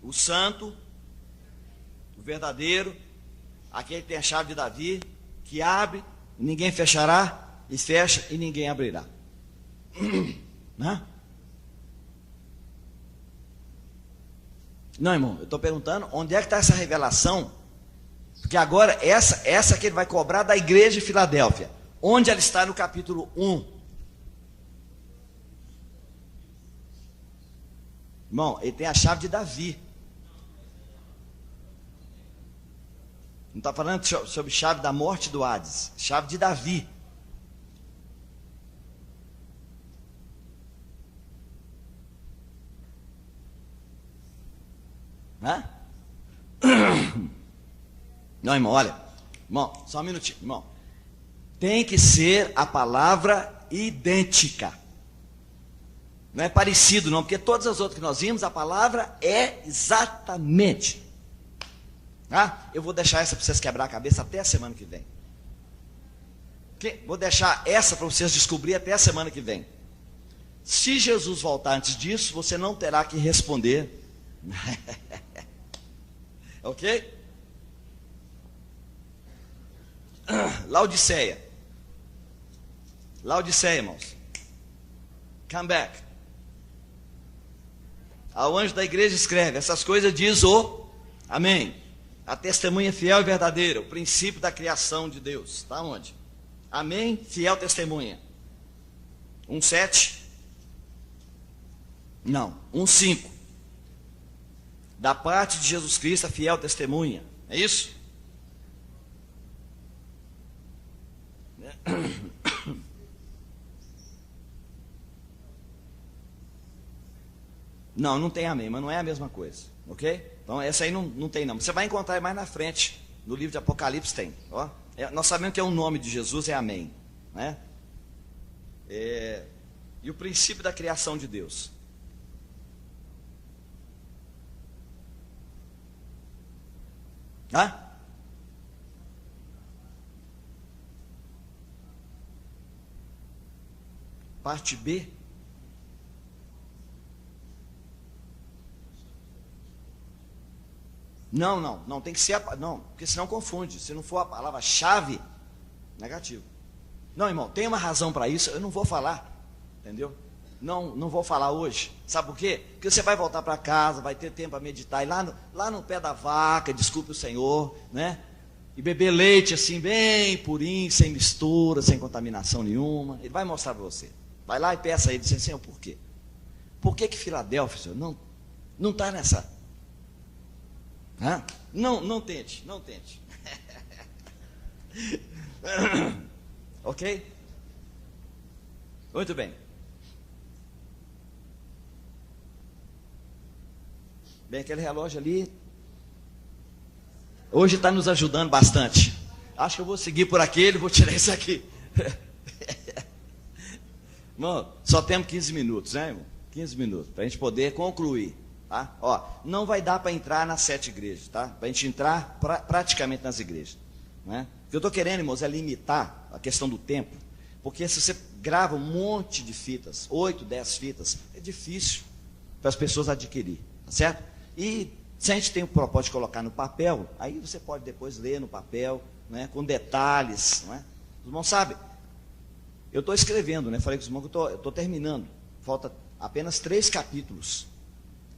o santo, o verdadeiro, aquele que tem a chave de Davi, que abre, e ninguém fechará, e fecha, e ninguém abrirá. Né? Não, irmão, eu estou perguntando onde é que está essa revelação, porque agora essa que ele vai cobrar da igreja de Filadélfia, onde ela está no capítulo 1. Irmão, ele tem a chave de Davi. Não está falando sobre chave da morte do Hades, chave de Davi. Hã? Não, irmão, olha. Irmão, só um minutinho, irmão. Tem que ser a palavra idêntica. Não é parecido não, porque todas as outras que nós vimos, a palavra é exatamente. Ah, eu vou deixar essa para vocês quebrar a cabeça até a semana que vem. Vou deixar essa para vocês descobrir até a semana que vem. Se Jesus voltar antes disso, você não terá que responder. Ok? Laodiceia. Laodiceia, irmãos. Come back. Ao anjo da igreja escreve, essas coisas diz o Amém. A testemunha fiel e verdadeira, o princípio da criação de Deus. Está onde? Amém, fiel testemunha. 1,7? Não, 1,5. Da parte de Jesus Cristo, a fiel testemunha. É isso? Não, não tem amém, mas não é a mesma coisa, ok? Então essa aí não tem não. Você vai encontrar mais na frente, no livro de Apocalipse tem. Ó. Nós sabemos que é o nome de Jesus, é amém. Né? E o princípio da criação de Deus. Hã? Parte B. Não, tem que ser não, porque senão confunde. Se não for a palavra-chave, negativo. Não, irmão, tem uma razão para isso, eu não vou falar, entendeu? Não vou falar hoje. Sabe por quê? Porque você vai voltar para casa, vai ter tempo para meditar, e lá no pé da vaca, desculpe o Senhor, né? E beber leite assim, bem purinho, sem mistura, sem contaminação nenhuma. Ele vai mostrar para você. Vai lá e peça a ele, Senhor, por quê? Por que Filadélfia, Senhor, não está nessa... Hã? Não tente. Ok? Muito bem. Bem, aquele relógio ali hoje está nos ajudando bastante. Acho que eu vou seguir por aquele, vou tirar isso aqui. Irmão, só temos 15 minutos, né, irmão? 15 minutos, para a gente poder concluir. Tá? Ó, não vai dar para entrar nas 7 igrejas, tá? Para a gente entrar praticamente nas igrejas. Né? O que eu estou querendo, irmãos, é limitar a questão do tempo, porque se você grava um monte de fitas, 8, 10 fitas, é difícil para as pessoas adquirir, tá certo? E se a gente tem o propósito de colocar no papel, aí você pode depois ler no papel, né, com detalhes. Não é? Os irmãos sabem, eu estou escrevendo, né? Falei com os irmãos que eu estou terminando, falta apenas 3 capítulos.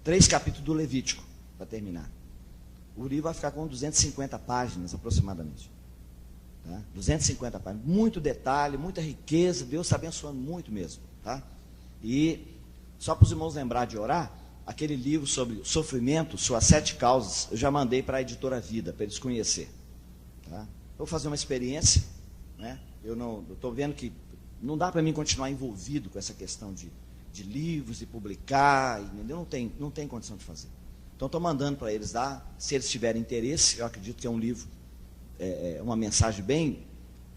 3 capítulos do Levítico para terminar. O livro vai ficar com 250 páginas aproximadamente. Tá? 250 páginas. Muito detalhe, muita riqueza. Deus está abençoando muito mesmo. Tá? E só para os irmãos lembrar de orar, aquele livro sobre o sofrimento, suas 7 causas, eu já mandei para a editora Vida, para eles conhecerem. Tá? Eu vou fazer uma experiência. Né? Eu estou vendo que não dá para mim continuar envolvido com essa questão de livros e publicar. Entendeu? Não tem condição de fazer. Então, estou mandando para eles lá, se eles tiverem interesse. Eu acredito que é um livro, uma mensagem bem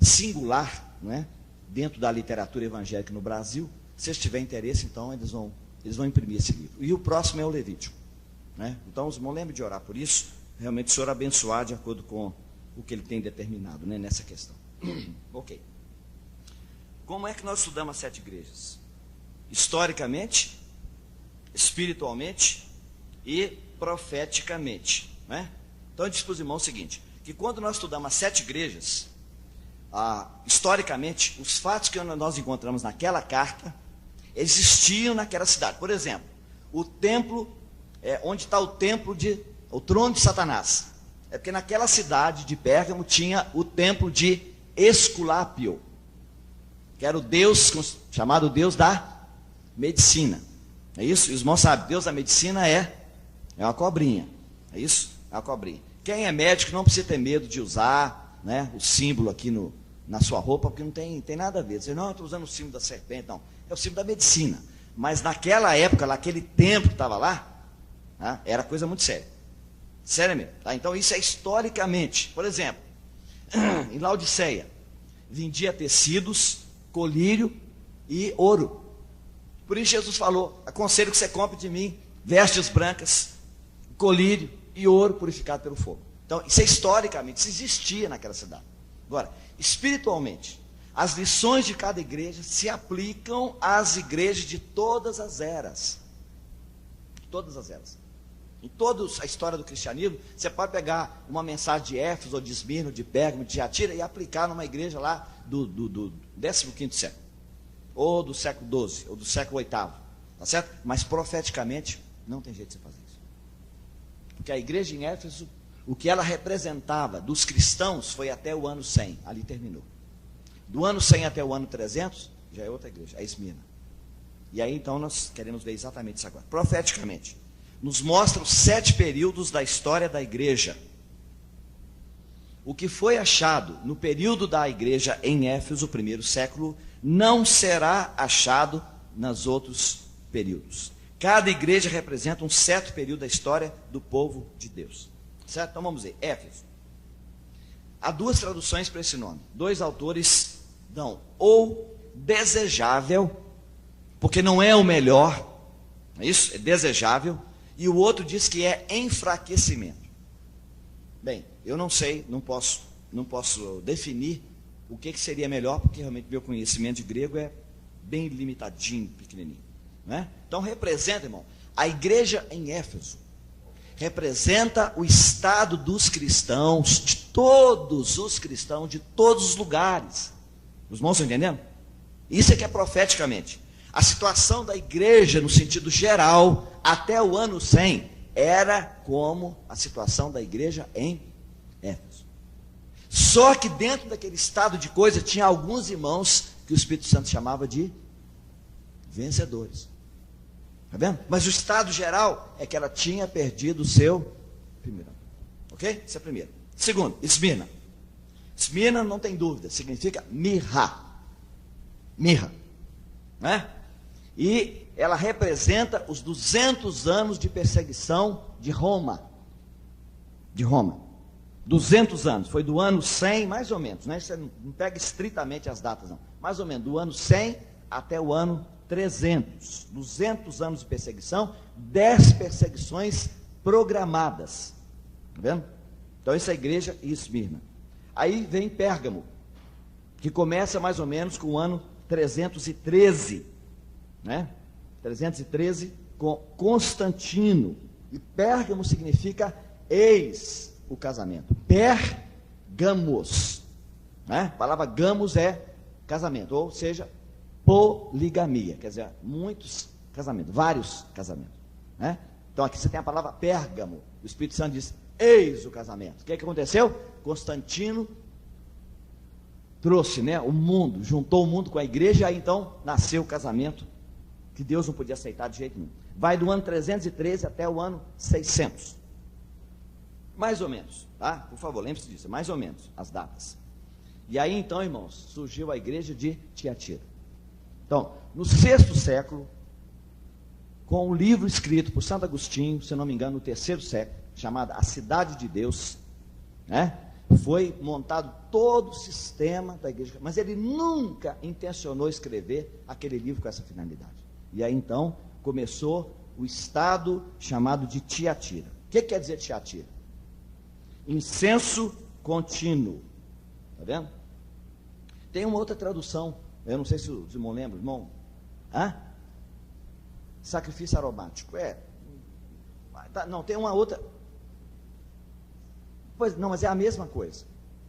singular, não é? Dentro da literatura evangélica no Brasil. Se eles tiverem interesse, então, eles vão imprimir esse livro. E o próximo é o Levítico. Né? Então, os irmãos, lembrem de orar por isso. Realmente, o Senhor abençoar de acordo com o que Ele tem determinado, né, nessa questão. Ok. Como é que nós estudamos as 7 igrejas? Historicamente, espiritualmente e profeticamente, né? Então eu disse para os irmãos o seguinte, que quando nós estudamos as 7 igrejas, historicamente, os fatos que nós encontramos naquela carta, existiam naquela cidade. Por exemplo, o templo, onde está o trono de Satanás, é porque naquela cidade de Pérgamo tinha o templo de Esculápio, que era o deus, chamado Deus da medicina. É isso? E os irmãos sabem, Deus da medicina é uma cobrinha. É isso? É uma cobrinha. Quem é médico não precisa ter medo de usar, né, o símbolo aqui na sua roupa, porque não tem nada a ver. Você não, eu estou usando o símbolo da serpente. Não, é o símbolo da medicina. Mas naquela época, naquele templo que estava lá, né, era coisa muito séria. Sério mesmo. Tá? Então isso é historicamente. Por exemplo, em Laodiceia, vendia tecidos, colírio e ouro. Por isso Jesus falou, aconselho que você compre de mim vestes brancas, colírio e ouro purificado pelo fogo. Então, isso é historicamente, isso existia naquela cidade. Agora, espiritualmente, as lições de cada igreja se aplicam às igrejas de todas as eras. Todas as eras. Em toda a história do cristianismo, você pode pegar uma mensagem de Éfeso, ou de Esmirna, ou de Pérgamo, de Tiatira, e aplicar numa igreja lá do 15º século, ou do século XII, ou do século VIII, tá certo? Mas profeticamente, não tem jeito de você fazer isso. Porque a igreja em Éfeso, o que ela representava dos cristãos foi até o ano 100, ali terminou. Do ano 100 até o ano 300, já é outra igreja, a Esmirna. E aí então nós queremos ver exatamente isso agora. Profeticamente, nos mostra os 7 períodos da história da igreja. O que foi achado no período da igreja em Éfeso, primeiro século, não será achado nos outros períodos. Cada igreja representa um certo período da história do povo de Deus. Certo? Então vamos ver, Éfeso. Há 2 traduções para esse nome. 2 autores dão ou desejável, porque não é o melhor, não é isso? É desejável. E o outro diz que é enfraquecimento. Bem, eu não sei, não posso definir o que seria melhor, porque realmente meu conhecimento de grego é bem limitadinho, pequenininho. Né? Então representa, irmão, a igreja em Éfeso representa o estado dos cristãos, de todos os cristãos, de todos os lugares. Os irmãos estão entendendo? Isso é que é profeticamente. A situação da igreja, no sentido geral, até o ano 100, era como a situação da igreja em Éfeso. Só que dentro daquele estado de coisa, tinha alguns irmãos que o Espírito Santo chamava de vencedores. Está vendo? Mas o estado geral é que ela tinha perdido o seu primeiro. Ok? Isso é primeiro. Segundo, Esmirna. Esmirna, não tem dúvida, significa mirra. Mirra. Né? E ela representa os 200 anos de perseguição de Roma. De Roma. 200 anos. Foi do ano 100, mais ou menos. Né? Você não pega estritamente as datas, não. Mais ou menos, do ano 100 até o ano 300. 200 anos de perseguição, 10 perseguições programadas. Está vendo? Então, essa é a igreja em Esmirna. Aí vem Pérgamo, que começa mais ou menos com o ano 313. Né? 313 com Constantino. E Pérgamo significa eis o casamento. Pergamos. Né? A palavra gamos é casamento, ou seja, poligamia. Quer dizer, muitos casamentos, vários casamentos. Né? Então aqui você tem a palavra Pérgamo. O Espírito Santo diz, eis o casamento. O que aconteceu? Constantino trouxe, o mundo, juntou o mundo com a igreja, e aí então nasceu o casamento, que Deus não podia aceitar de jeito nenhum. Vai do ano 313 até o ano 600. Mais ou menos, tá? Por favor, lembre-se disso, mais ou menos, as datas. E aí então, irmãos, surgiu a igreja de Tiatira. Então, no 6º século, com um livro escrito por Santo Agostinho, se não me engano, no 3º século, chamado A Cidade de Deus, foi montado todo o sistema da igreja, mas ele nunca intencionou escrever aquele livro com essa finalidade. E aí então começou o estado chamado de Tiatira. O que quer dizer Tiatira? Incenso contínuo. Está vendo? Tem uma outra tradução, eu não sei se o irmão lembra, irmão. Sacrifício aromático. Não, tem uma outra. Pois não, mas é a mesma coisa.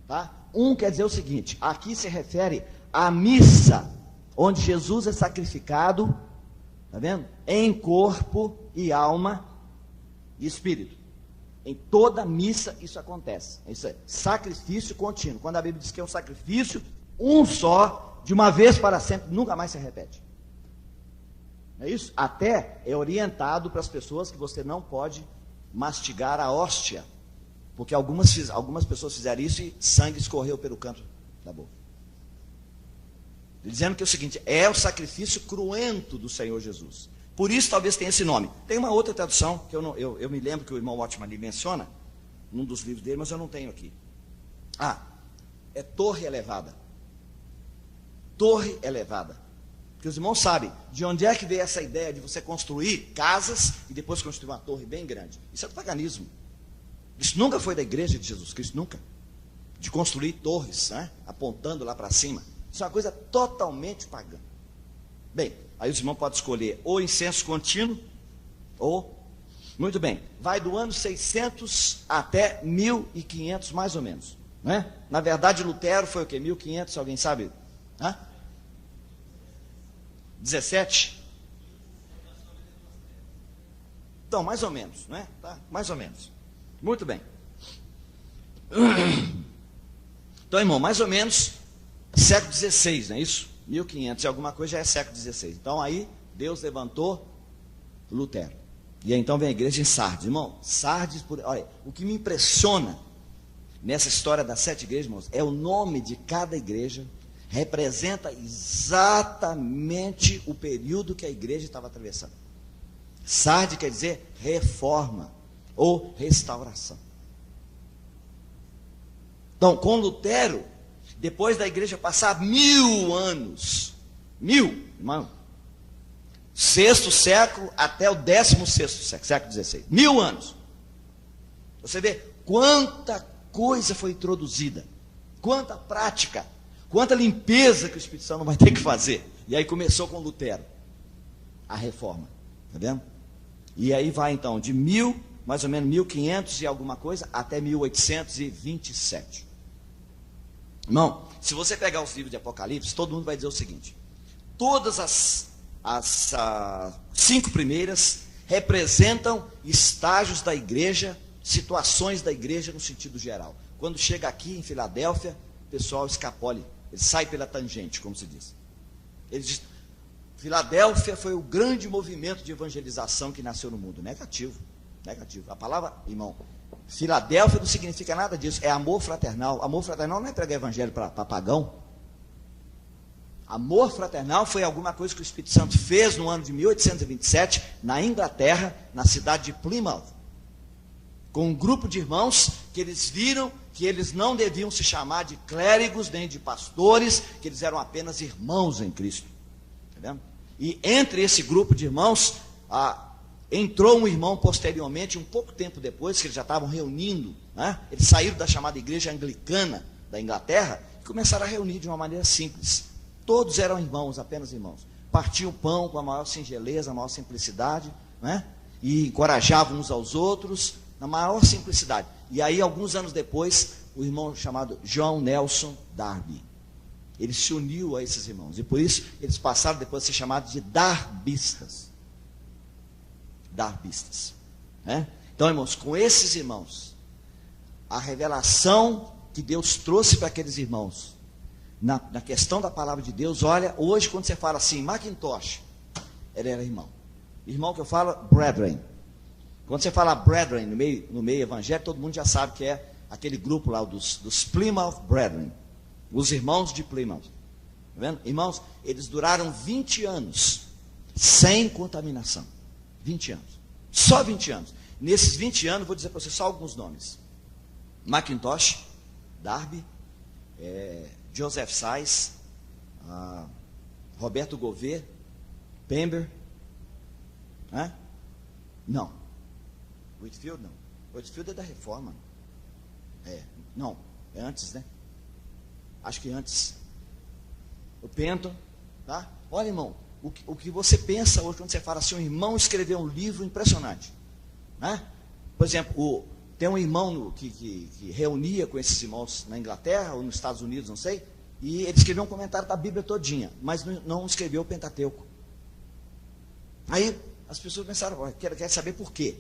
Tá? Um quer dizer o seguinte: aqui se refere à missa, onde Jesus é sacrificado, tá vendo? Em corpo e alma e espírito. Em toda missa isso acontece. Isso é sacrifício contínuo. Quando a Bíblia diz que é um sacrifício, um só, de uma vez para sempre, nunca mais se repete. Não é isso? Até é orientado para as pessoas que você não pode mastigar a hóstia, porque algumas pessoas fizeram isso e sangue escorreu pelo canto da boca. Dizendo que é o seguinte: é o sacrifício cruento do Senhor Jesus. Por isso talvez tenha esse nome. Tem uma outra tradução, que eu me lembro que o irmão Watchman ali menciona, num dos livros dele, mas eu não tenho aqui. É torre elevada. Torre elevada. Porque os irmãos sabem de onde é que veio essa ideia de você construir casas e depois construir uma torre bem grande. Isso é do paganismo. Isso nunca foi da igreja de Jesus Cristo, nunca. De construir torres, apontando lá para cima. Isso é uma coisa totalmente pagã. Bem, aí os irmãos podem escolher ou incenso contínuo, ou... Muito bem, vai do ano 600 até 1500, mais ou menos. Na verdade, Lutero foi o quê? 1500, alguém sabe? 17? Então, mais ou menos, Tá? Mais ou menos. Muito bem. Então, irmão, mais ou menos século XVI, não é isso? 1500 e alguma coisa já é século XVI. Então, aí, Deus levantou Lutero. E aí, então, vem a igreja em Sardes. Irmão, Sardes, olha, o que me impressiona nessa história das 7 igrejas, irmãos, é o nome de cada igreja representa exatamente o período que a igreja estava atravessando. Sardes quer dizer reforma ou restauração. Então, com Lutero, depois da igreja passar 1000 anos, irmão, 6º século até o 16º século, século XVI, 1000 anos. Você vê quanta coisa foi introduzida, quanta prática, quanta limpeza que o Espírito Santo vai ter que fazer. E aí começou com Lutero, a reforma, tá vendo? E aí vai então de mais ou menos 1500 e alguma coisa, até 1827. Irmão, se você pegar os livros de Apocalipse, todo mundo vai dizer o seguinte: todas as 5 primeiras representam estágios da igreja, situações da igreja no sentido geral. Quando chega aqui em Filadélfia, o pessoal escapole, ele sai pela tangente, como se diz. Ele diz: Filadélfia foi o grande movimento de evangelização que nasceu no mundo. Negativo. A palavra, irmão, Filadélfia não significa nada disso, é amor fraternal. Amor fraternal não é pregar evangelho para pagão. Amor fraternal foi alguma coisa que o Espírito Santo fez no ano de 1827, na Inglaterra, na cidade de Plymouth, com um grupo de irmãos que eles viram que eles não deviam se chamar de clérigos nem de pastores, que eles eram apenas irmãos em Cristo. Tá vendo? E entre esse grupo de irmãos, entrou um irmão posteriormente, um pouco tempo depois, que eles já estavam reunindo, eles saíram da chamada igreja anglicana da Inglaterra e começaram a reunir de uma maneira simples. Todos eram irmãos, apenas irmãos. Partiam o pão com a maior singeleza, a maior simplicidade, e encorajavam uns aos outros, na maior simplicidade. E aí, alguns anos depois, o irmão chamado John Nelson Darby, ele se uniu a esses irmãos, e por isso eles passaram depois a ser chamados de darbistas. Darbistas. Então, irmãos, com esses irmãos, a revelação que Deus trouxe para aqueles irmãos, na questão da palavra de Deus. Olha, hoje quando você fala assim, Macintosh, ele era irmão. Irmão que eu falo, brethren. Quando você fala brethren no meio evangélico, todo mundo já sabe que é aquele grupo lá dos Plymouth Brethren, os irmãos de Plymouth. Tá vendo? Irmãos, eles duraram 20 anos sem contaminação. 20 anos. Só 20 anos. Nesses 20 anos, vou dizer para você só alguns nomes. Macintosh, Darby, Joseph Sais, Roberto Gouveia, Pember. Não. Whitfield não. Whitfield é da Reforma. Não, é antes, né? Acho que antes. O Penton, tá? Olha, irmão, o que você pensa hoje quando você fala assim, um irmão escreveu um livro impressionante, né? Por exemplo, tem um irmão que reunia com esses irmãos na Inglaterra ou nos Estados Unidos, não sei, e ele escreveu um comentário da Bíblia todinha, mas não escreveu o Pentateuco. Aí as pessoas pensaram, quer saber por quê?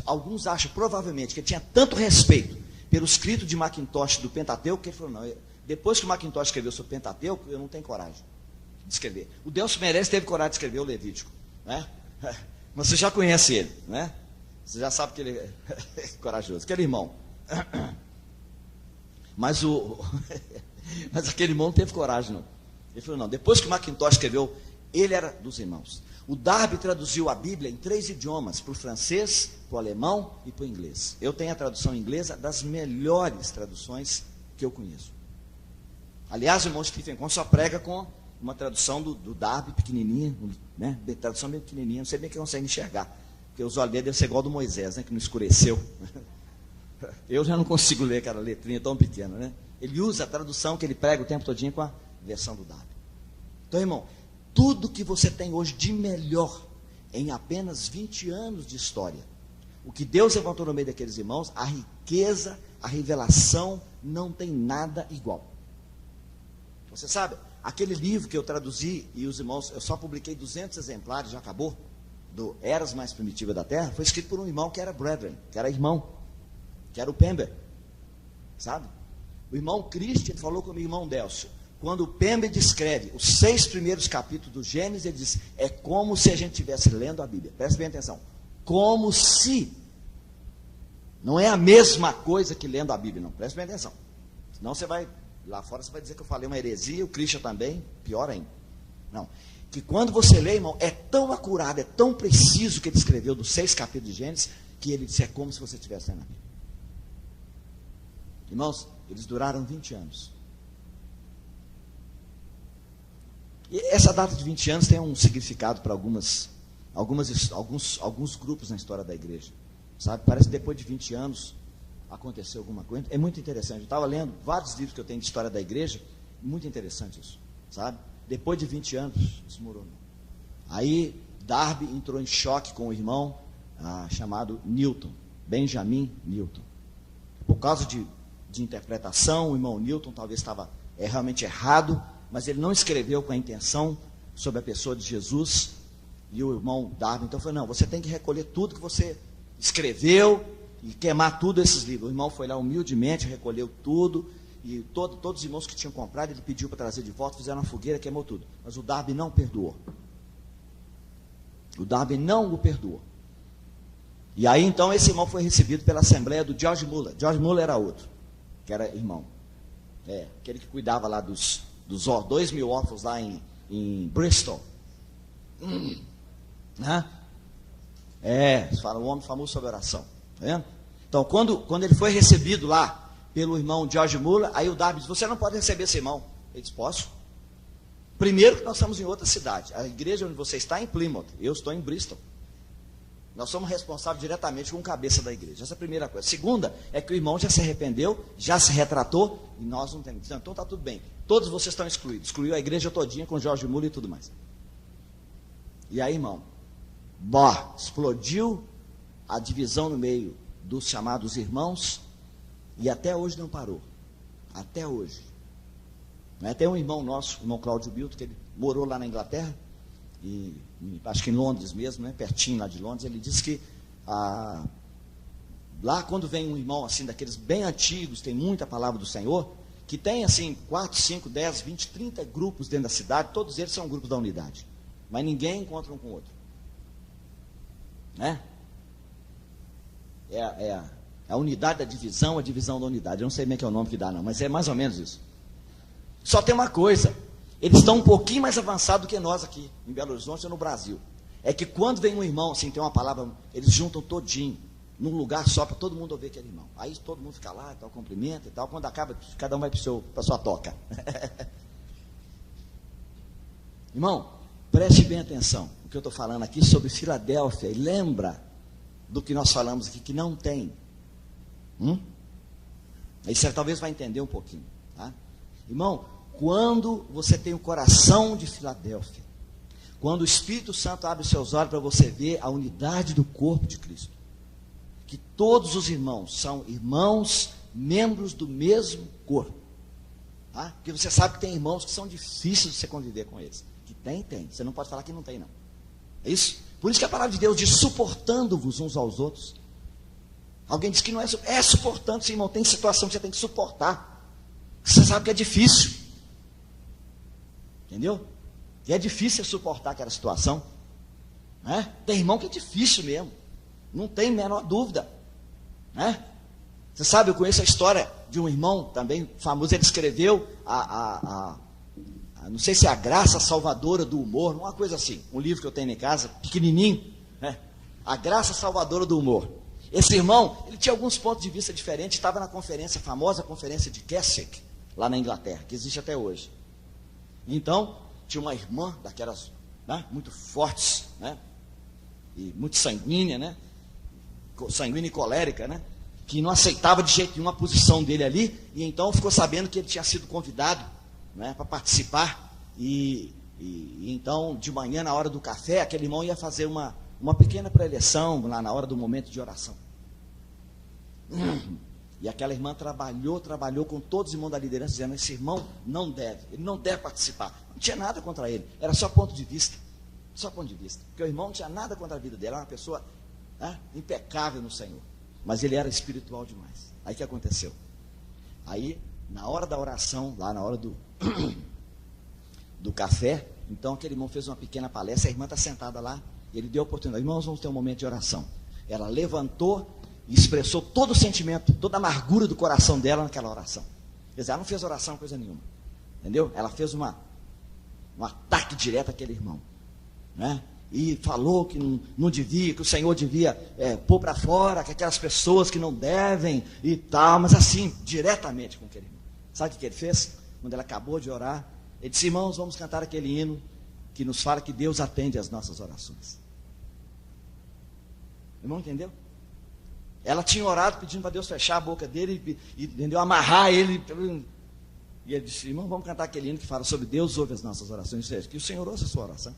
Alguns acham provavelmente que ele tinha tanto respeito pelo escrito de Macintosh do Pentateuco, que ele falou, não, depois que o Macintosh escreveu sobre o Pentateuco, eu não tenho coragem de escrever. O Delcio Meirelles teve coragem de escrever o Levítico, né? Mas você já conhece ele, né? Você já sabe que ele é corajoso, aquele irmão. Mas aquele irmão não teve coragem, não. Ele falou, não, depois que o Macintosh escreveu, ele era dos irmãos. O Darby traduziu a Bíblia em 3 idiomas, para o francês, para o alemão e para o inglês. Eu tenho a tradução inglesa das melhores traduções que eu conheço. Aliás, o irmão Stephen Conn só prega com uma tradução do Darby, pequenininha, né? Tradução bem pequenininha, não sei bem que consegue enxergar. Porque os olhos dele devem ser igual ao do Moisés, né? Que não escureceu. Eu já não consigo ler aquela letrinha tão pequena, né? Ele usa a tradução que ele prega o tempo todinho com a versão do Darby. Então, irmão, tudo que você tem hoje de melhor em apenas 20 anos de história, o que Deus levantou no meio daqueles irmãos, a riqueza, a revelação, não tem nada igual. Você sabe, aquele livro que eu traduzi e os irmãos, eu só publiquei 200 exemplares, já acabou, do Eras Mais Primitiva da Terra, foi escrito por um irmão que era brethren, que era irmão, que era o Pember, sabe? O irmão Christian falou com o meu irmão Delcio, quando o Pember descreve os 6 primeiros capítulos do Gênesis, ele diz, é como se a gente estivesse lendo a Bíblia. Preste bem atenção. Como se. Não é a mesma coisa que lendo a Bíblia, não. Preste bem atenção. Senão você vai, lá fora você vai dizer que eu falei uma heresia, o Christian também, pior ainda. Não. Que quando você lê, irmão, é tão acurado, é tão preciso que ele escreveu dos 6 capítulos de Gênesis, que ele disse, é como se você estivesse lendo a Bíblia. Irmãos, eles duraram 20 anos. E essa data de 20 anos tem um significado para alguns grupos na história da igreja. Sabe? Parece que depois de 20 anos aconteceu alguma coisa. É muito interessante. Eu estava lendo vários livros que eu tenho de história da igreja. Muito interessante isso. Sabe? Depois de 20 anos, desmoronou. Aí Darby entrou em choque com o irmão chamado Newton, Benjamin Newton. Por causa de interpretação, o irmão Newton talvez estava realmente errado, mas ele não escreveu com a intenção sobre a pessoa de Jesus. E o irmão Darby então falou, não, você tem que recolher tudo que você escreveu e queimar tudo esses livros. O irmão foi lá humildemente, recolheu tudo, e todos os irmãos que tinham comprado, ele pediu para trazer de volta, fizeram uma fogueira, queimou tudo. Mas o Darby não perdoou. O Darby não o perdoou. E aí então esse irmão foi recebido pela assembleia do George Muller. George Muller era outro, que era irmão. Aquele que cuidava lá dos 2.000 órfãos lá em Bristol. Né? Fala um homem famoso sobre oração. Tá vendo? Então, quando ele foi recebido lá pelo irmão George Muller, aí o Darby disse, você não pode receber esse irmão. Ele disse, posso? Primeiro que nós estamos em outra cidade. A igreja onde você está é em Plymouth, eu estou em Bristol. Nós somos responsáveis diretamente com o cabeça da igreja. Essa é a primeira coisa. Segunda, é que o irmão já se arrependeu, já se retratou, e nós não temos. Então está tudo bem. Todos vocês estão excluídos. Excluiu a igreja todinha com George Muller e tudo mais. E aí, irmão, explodiu a divisão no meio dos chamados irmãos, e até hoje não parou. Até hoje. Tem um irmão nosso, o irmão Cláudio Bilto, que ele morou lá na Inglaterra, acho que em Londres mesmo, pertinho lá de Londres. Ele disse que lá quando vem um irmão assim, daqueles bem antigos, tem muita palavra do Senhor, que tem assim 4, 5, 10, 20, 30 grupos dentro da cidade, todos eles são grupos da unidade, mas ninguém encontra um com o outro, né? É a unidade da divisão, a divisão da unidade. Eu não sei bem que é o nome que dá não, mas é mais ou menos isso. Só tem uma coisa, eles estão um pouquinho mais avançados do que nós aqui, em Belo Horizonte ou no Brasil. É que quando vem um irmão, assim, tem uma palavra, eles juntam todinho, num lugar só, para todo mundo ouvir aquele irmão. Aí todo mundo fica lá, tal, cumprimenta e tal. Quando acaba, cada um vai para a sua toca. Irmão, preste bem atenção. O que eu estou falando aqui sobre Filadélfia. E lembra do que nós falamos aqui, que não tem. Aí você talvez vai entender um pouquinho. Tá? Irmão, quando você tem o coração de Filadélfia, quando o Espírito Santo abre os seus olhos para você ver a unidade do corpo de Cristo, que todos os irmãos são irmãos, membros do mesmo corpo. Tá? Porque você sabe que tem irmãos que são difíceis de você conviver com eles. Que tem. Você não pode falar que não tem, não. É isso? Por isso que a palavra de Deus diz, suportando-vos uns aos outros. Alguém diz que não é suportando, sim, irmão. Tem situação que você tem que suportar. Você sabe que é difícil. Entendeu? E é difícil suportar aquela situação. Né? Tem irmão que é difícil mesmo. Não tem a menor dúvida. Né? Você sabe, eu conheço a história de um irmão também famoso. Ele escreveu não sei se é a Graça Salvadora do Humor, uma coisa assim. Um livro que eu tenho em casa, pequenininho. Né? A Graça Salvadora do Humor. Esse irmão, ele tinha alguns pontos de vista diferentes. Estava na conferência, a famosa conferência de Keswick, lá na Inglaterra, que existe até hoje. Então, tinha uma irmã daquelas, né, muito fortes, né, e muito sanguínea, né, sanguínea e colérica, né, que não aceitava de jeito nenhum a posição dele ali, e então ficou sabendo que ele tinha sido convidado, né, para participar, e então, de manhã, na hora do café, aquele irmão ia fazer uma pequena preleção, lá na hora do momento de oração. E aquela irmã trabalhou com todos os irmãos da liderança, dizendo, esse irmão ele não deve participar. Não tinha nada contra ele, era só ponto de vista. Só ponto de vista. Porque o irmão não tinha nada contra a vida dele, era uma pessoa, né, impecável no Senhor. Mas ele era espiritual demais. Aí o que aconteceu? Aí, na hora da oração, lá na hora do café, então aquele irmão fez uma pequena palestra, a irmã está sentada lá, e ele deu a oportunidade, irmãos, vamos ter um momento de oração. Ela levantou e expressou todo o sentimento, toda a amargura do coração dela naquela oração. Quer dizer, ela não fez oração, coisa nenhuma. Entendeu? Ela fez um ataque direto àquele irmão. Né? E falou que não devia, que o Senhor devia pôr para fora, que aquelas pessoas que não devem e tal, mas assim, diretamente com aquele irmão. Sabe o que ele fez? Quando ela acabou de orar, ele disse, irmãos, vamos cantar aquele hino que nos fala que Deus atende às nossas orações. Irmão, entendeu? Ela tinha orado pedindo para Deus fechar a boca dele e entendeu? Amarrar ele. E ele disse, irmão, vamos cantar aquele hino que fala sobre Deus ouve as nossas orações. Ou seja, que o Senhor ouça a sua oração.